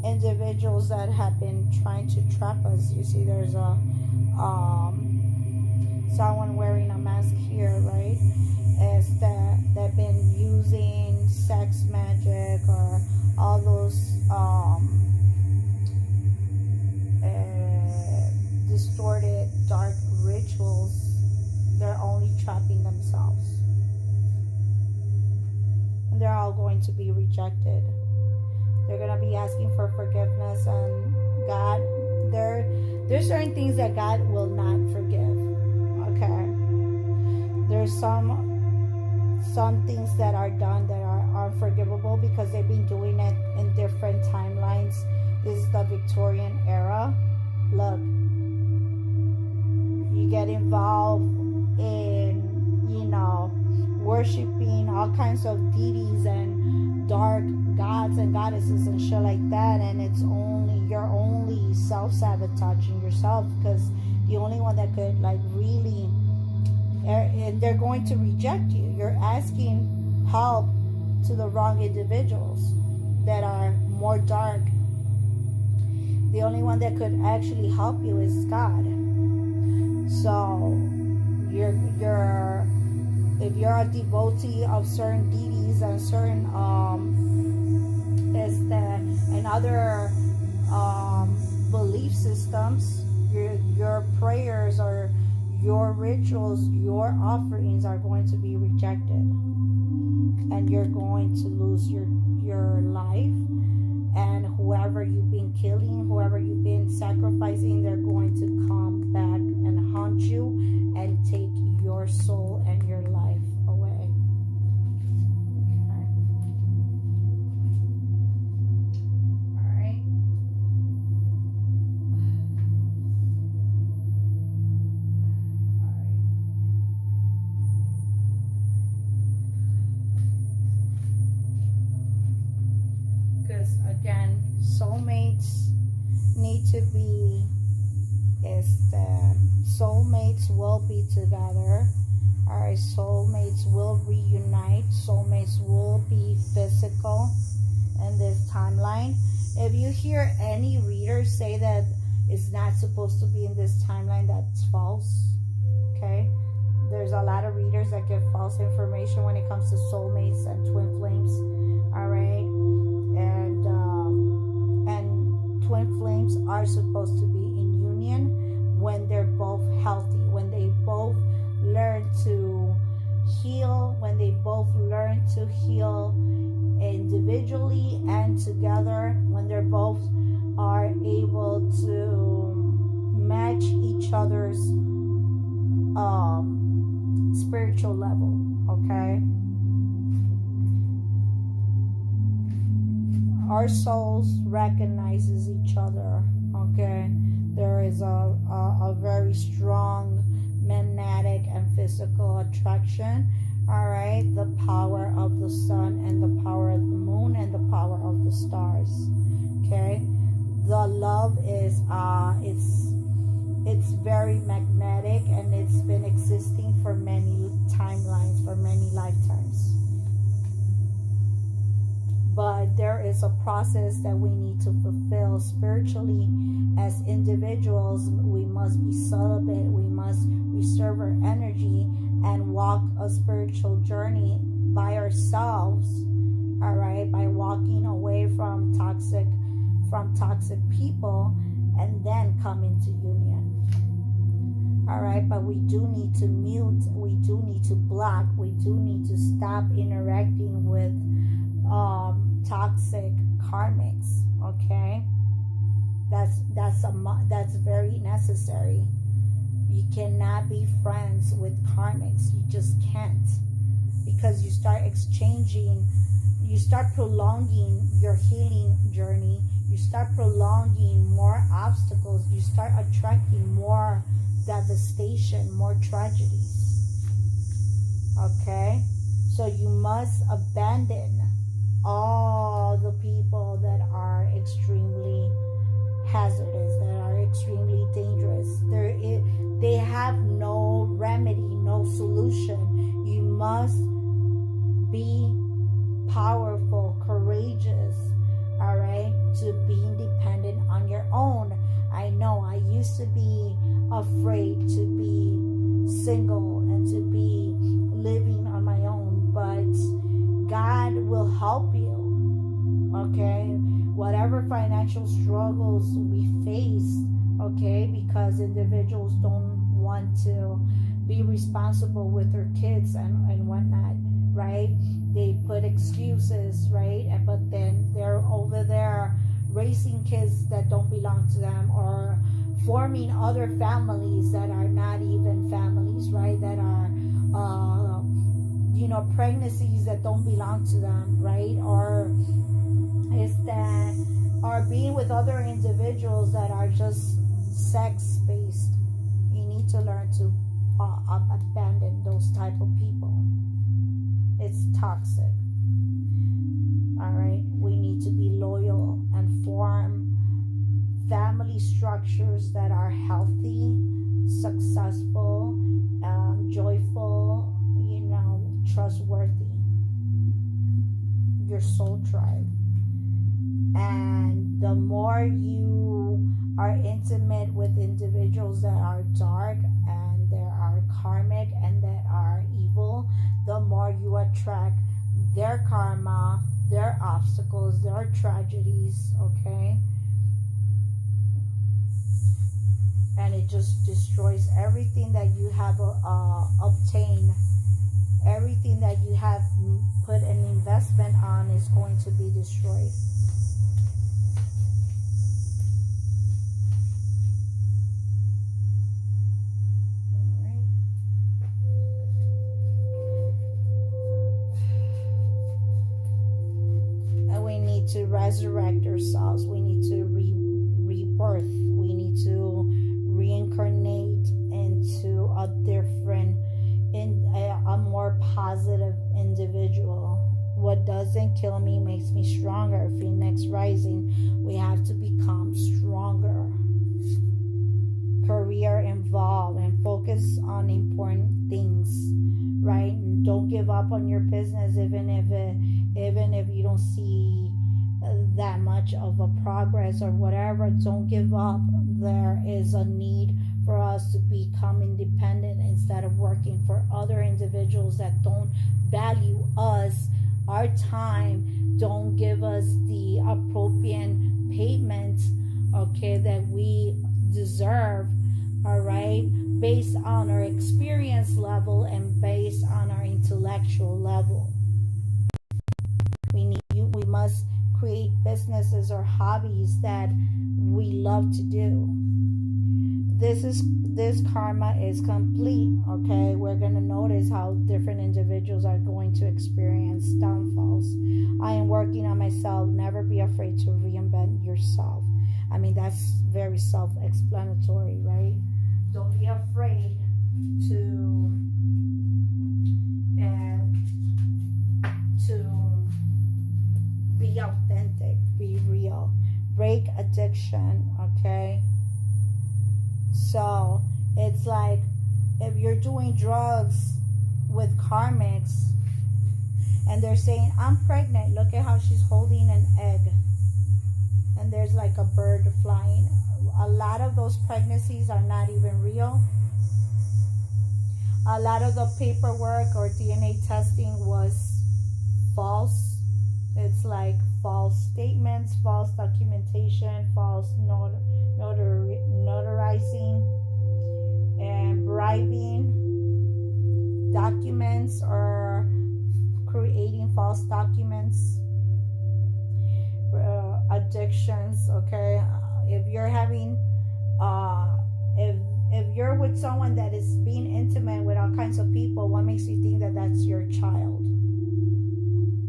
Speaker 1: individuals that have been trying to trap us. You see, there's a someone wearing a mask here, right? Is that they've been using sex magic or all those distorted dark rituals. They're only trapping themselves, and they're all going to be rejected. They're going to be asking for forgiveness, and God, there's certain things that God will not forgive. Okay, there's some things that are done that are unforgivable because they've been doing it in different timelines. This is the Victorian era. Look, you get involved in worshiping all kinds of deities and dark gods and goddesses and shit like that, and you're only self-sabotaging yourself, because the only one that could really, and they're going to reject you. You're asking help to the wrong individuals that are more dark. The only one that could actually help you is God. So if you're a devotee of certain deities and certain and other belief systems, your prayers or your rituals, your offerings are going to be rejected, and you're going to lose your life. And whoever you've been killing, whoever you've been sacrificing, they're going to come back and haunt you and take your soul and your life away. Okay. All right. Because again, soulmates need to be, soulmates will be together. All right, soulmates will reunite. Soulmates will be physical in this timeline. If you hear any readers say that it's not supposed to be in this timeline, that's false. Okay, there's a lot of readers that give false information when it comes to soulmates and twin flames. All right, and twin flames are supposed to be in union when they're both healthy, when they both learn to heal, when they both learn to heal individually and together, when they're both are able to match each other's spiritual level. Okay, our souls recognizes each other. Okay, there is a very strong magnetic and physical attraction. All right, the power of the sun and the power of the moon and the power of the stars. Okay, the love is it's very magnetic, and it's been existing for many timelines, for many lifetimes. but there is a process that we need to fulfill spiritually. As individuals, we must be celibate, we must reserve our energy and walk a spiritual journey by ourselves, all right, by walking away from toxic people, and then come into union. All right, but we do need to mute, we do need to block, we do need to stop interacting with toxic karmics. Okay, that's very necessary. You cannot be friends with karmics. You just can't, because you start exchanging, you start prolonging your healing journey, you start prolonging more obstacles, you start attracting more devastation, more tragedies. Okay, so you must abandon all the people that are extremely hazardous, that are extremely dangerous. They have no remedy, no solution. You must be powerful, courageous, all right, to be independent on your own. I know I used to be afraid to be single and to be living on my own, but God will help you. Okay, whatever financial struggles we face, okay, because individuals don't want to be responsible with their kids and whatnot, right? They put excuses, right? But then they're over there raising kids that don't belong to them, or forming other families that are not even families, right? That are pregnancies that don't belong to them, right? Or is that are being with other individuals that are just sex-based. You need to learn to abandon those type of people. It's toxic. All right, we need to be loyal and form family structures that are healthy, successful, joyful, trustworthy. Your soul tribe. And the more you are intimate with individuals that are dark and that are karmic and that are evil, the more you attract their karma, their obstacles, their tragedies, okay? And it just destroys everything that you have obtained. Everything that you have put an investment on is going to be destroyed. To resurrect ourselves, we need to rebirth, we need to reincarnate into a different, a more positive individual. What doesn't kill me makes me stronger. Phoenix rising, we have to become stronger, career involved, and focus on important things, right? And don't give up on your business, even if you don't see that much of a progress or whatever. Don't give up. There is a need for us to become independent instead of working for other individuals that don't value us, our time, don't give us the appropriate payment, okay, that we deserve, all right, based on our experience level and based on our intellectual level. We must create businesses or hobbies that we love to do. This karma is complete, okay? We're going to notice how different individuals are going to experience downfalls. I am working on myself. Never be afraid to reinvent yourself. I mean, that's very self-explanatory, right? Don't be afraid to be authentic, be real, break addiction, okay? So it's like if you're doing drugs with karmics And they're saying, I'm pregnant. Look at how she's holding an egg. And there's like a bird flying. A lot of those pregnancies are not even real. A lot of the paperwork or DNA testing was false. It's like false statements, false documentation, false notarizing, and bribing documents or creating false documents. Addictions, okay? If you're having if you're with someone that is being intimate with all kinds of people, what makes you think that that's your child?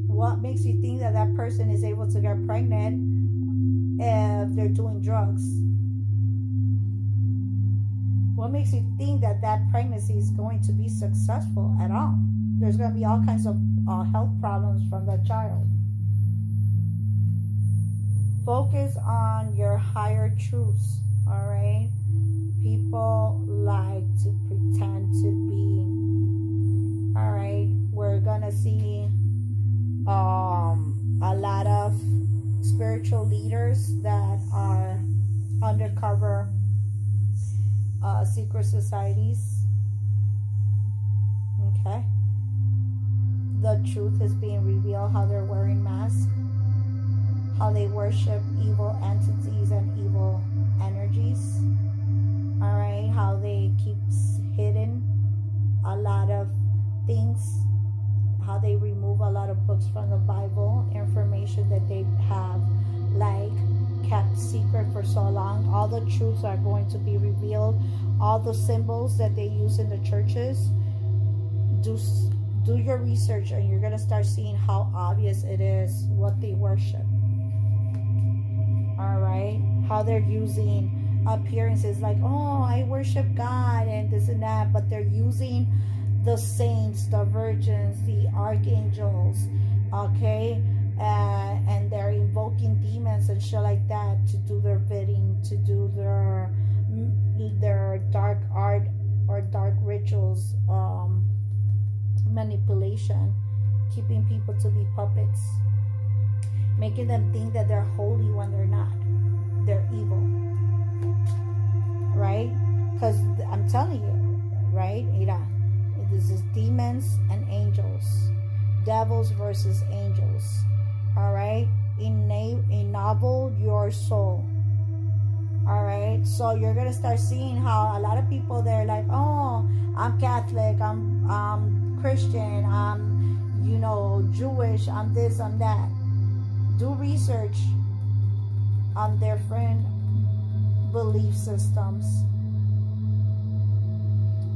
Speaker 1: What makes you think that that person is able to get pregnant if they're doing drugs? What makes you think that that pregnancy is going to be successful at all? There's going to be all kinds of health problems from that child. Focus on your higher truths, all right? People like to pretend to be, all right? We're going to see a lot of spiritual leaders that are undercover secret societies. Okay, the truth is being revealed, how they're wearing masks, how they worship evil entities and evil energies. All right, how they keep hidden a lot of things, how they remove a lot of books from the Bible, information that they have like kept secret for so long. All the truths are going to be revealed. All the symbols that they use in the churches, do your research, and you're going to start seeing how obvious it is what they worship. All right, how they're using appearances like, oh, I worship God and this and that, but they're using the saints, the virgins, the archangels, okay, and they're invoking demons and shit like that to do their bidding, to do their dark art or dark rituals, manipulation, keeping people to be puppets, making them think that they're holy when they're not. They're evil, right? Because I'm telling you, right? This is demons and angels, devils versus angels. All right, ennoble your soul. All right, so you're gonna start seeing how a lot of people, they're like, oh, I'm Catholic, I'm Christian, I'm Jewish, I'm this, I'm that. Do research on different belief systems.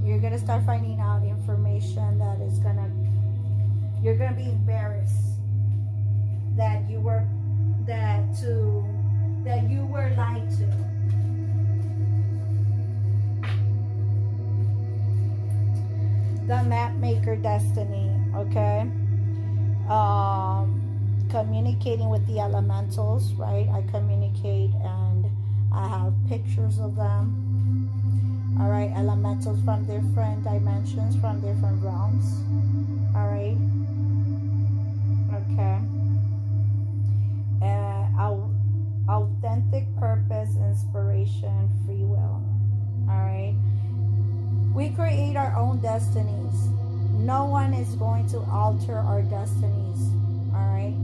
Speaker 1: You're gonna start finding out information that is you're gonna be embarrassed that you were lied to. The map maker destiny, okay? Communicating with the elementals, right? I communicate and I have pictures of them. All right, elementals from different dimensions, from different realms. All right, okay. Authentic purpose, inspiration, free will. All right, we create our own destinies. No one is going to alter our destinies. All right,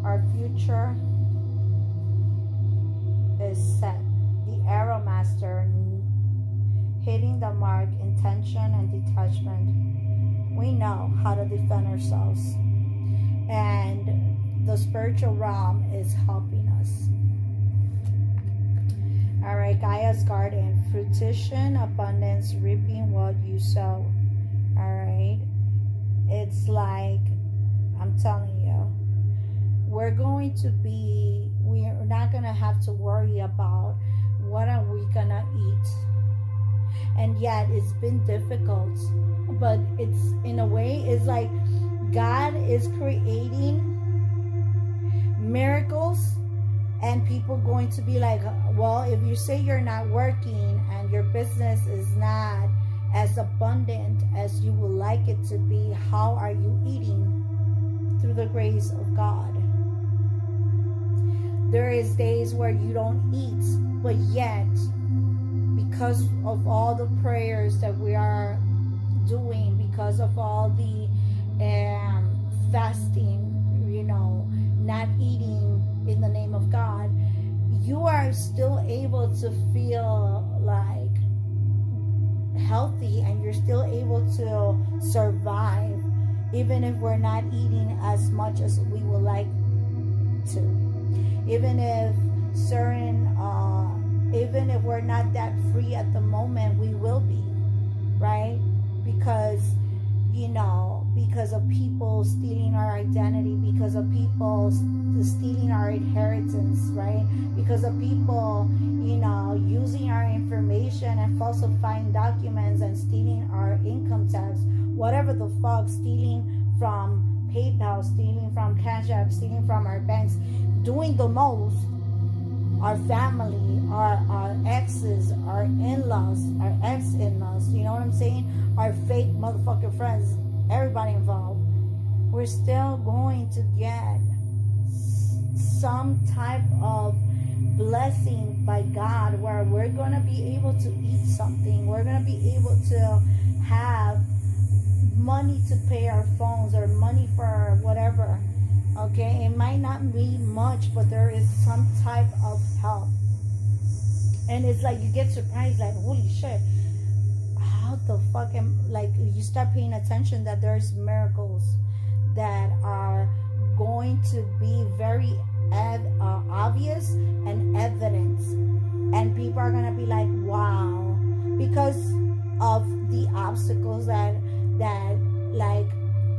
Speaker 1: our future is set. The Arrow Master, hitting the mark, intention and detachment. We know how to defend ourselves, and the spiritual realm is helping us. All right, Gaia's garden, fruition, abundance, reaping what you sow. All right, it's like, I'm telling you, we're not gonna have to worry about what are we gonna eat. And yet it's been difficult, but it's, in a way, it's like God is creating miracles, and people going to be like, well, if you say you're not working and your business is not as abundant as you would like it to be, how are you eating? through the grace of God. There is days where you don't eat, but yet, because of all the prayers that we are doing, because of all the fasting, not eating in the name of God, you are still able to feel like healthy, and you're still able to survive, even if we're not eating as much as we would like to. Even if even if we're not that free at the moment, we will be, right? Because of people stealing our identity, because of people stealing our inheritance, right? Because of people, using our information and falsifying documents and stealing our income tax, whatever the fuck, stealing from PayPal, stealing from Cash App, stealing from our banks, doing the most, our family, our exes, our in-laws, our ex-in-laws, you know what I'm saying? Our fake motherfucking friends, everybody involved. We're still going to get some type of blessing by God, where we're going to be able to eat something. We're going to be able to have money to pay our phones, or money for whatever. Okay, it might not be much, but there is some type of help. And it's like you get surprised, like, holy shit, how the fuck you start paying attention that there's miracles that are going to be very obvious and evident, and people are gonna be like, wow, because of the obstacles that like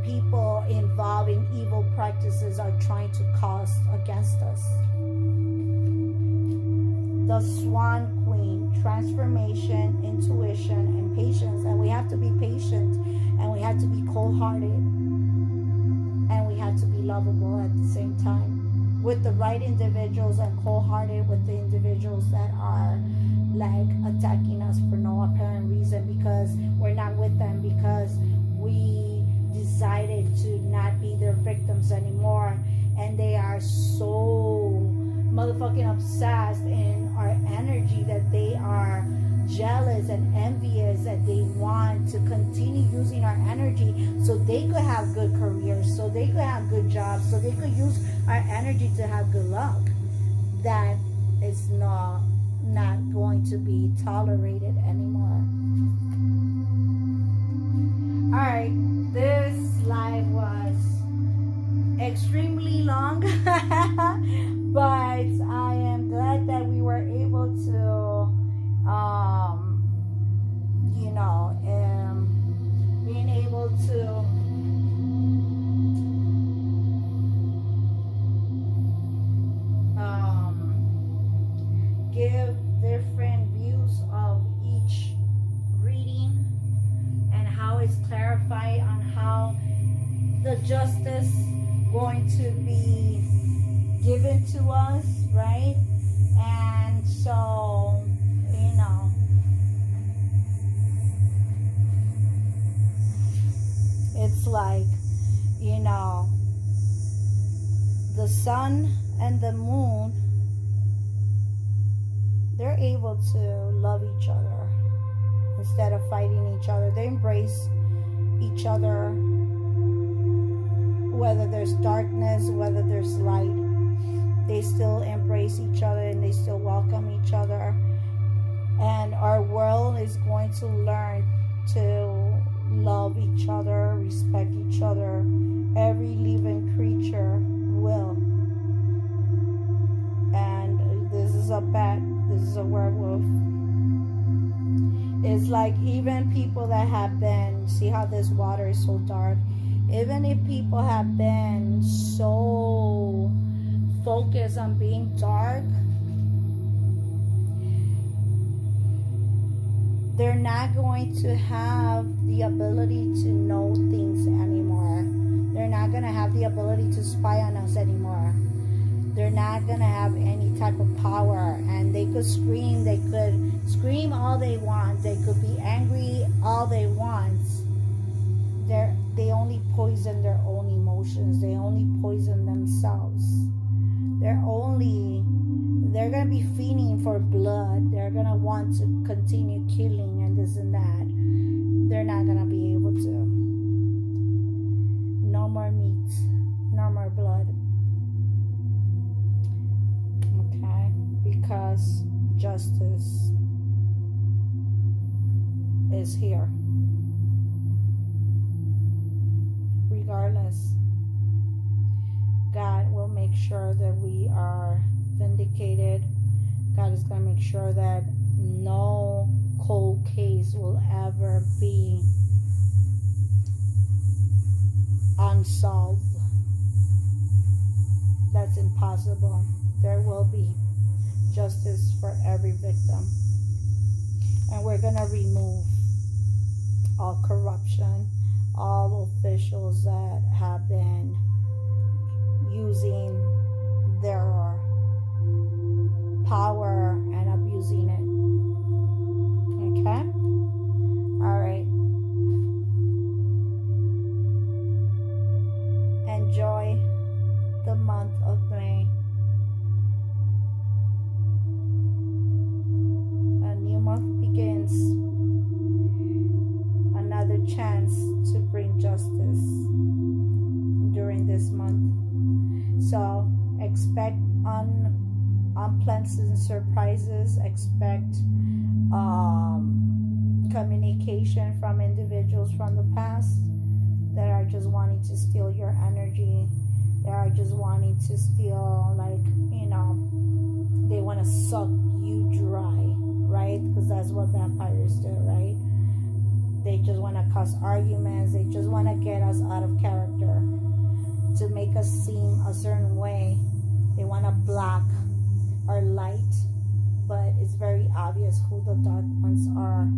Speaker 1: people involved in evil practices are trying to cause against us. The Swan Queen: transformation, intuition, and patience. And we have to be patient, and we have to be cold-hearted, and we have to be lovable at the same time, with the right individuals, and cold-hearted with the individuals that are like attacking us for no apparent reason, because we're not with them, because we decided to not be their victims anymore, and they are so motherfucking obsessed in our energy that they are jealous and envious, that they want to continue using our energy so they could have good careers, so they could have good jobs, so they could use our energy to have good luck. That is not going to be tolerated anymore. Alright, this live was extremely long, but I am glad that we were able to being able to give different views of each reading, and how it's clarified on how the justice going to be given to us, right? And so, it's like, the sun and the moon, they're able to love each other instead of fighting each other. They embrace each other, whether there's darkness, whether there's light. They still embrace each other, and they still welcome each other. And our world is going to learn to love each other, respect each other. Every living creature will. And this is a werewolf. It's like, even people that have been, see how this water is so dark, even if people have been so focused on being dark, they're not going to have the ability to know things anymore. They're not going to have the ability to spy on us anymore. They're not going to have any type of power, and they could scream all they want. They could be angry all they want. they only poison their own emotions. They only poison themselves. They're gonna be feeding for blood. They're gonna want to continue killing and this and that. They're not gonna be able to. No more meat, no more blood. Okay, because justice is here. Regardless, God will make sure that we are vindicated. God is going to make sure that no cold case will ever be unsolved. That's impossible. There will be justice for every victim. And we're going to remove all corruption, all officials that have been using their power and abusing it. Okay? All right. Enjoy the month of May. A new month begins. Another chance to bring justice during this month. So expect unpleasant surprises. Expect communication from individuals from the past that are just wanting to steal your energy. They are just wanting to steal, like, they want to suck you dry, right? Because that's what vampires do, right? They just want to cause arguments. They just want to get us out of character, to make us seem a certain way. They want to block our light, but it's very obvious who the dark ones are.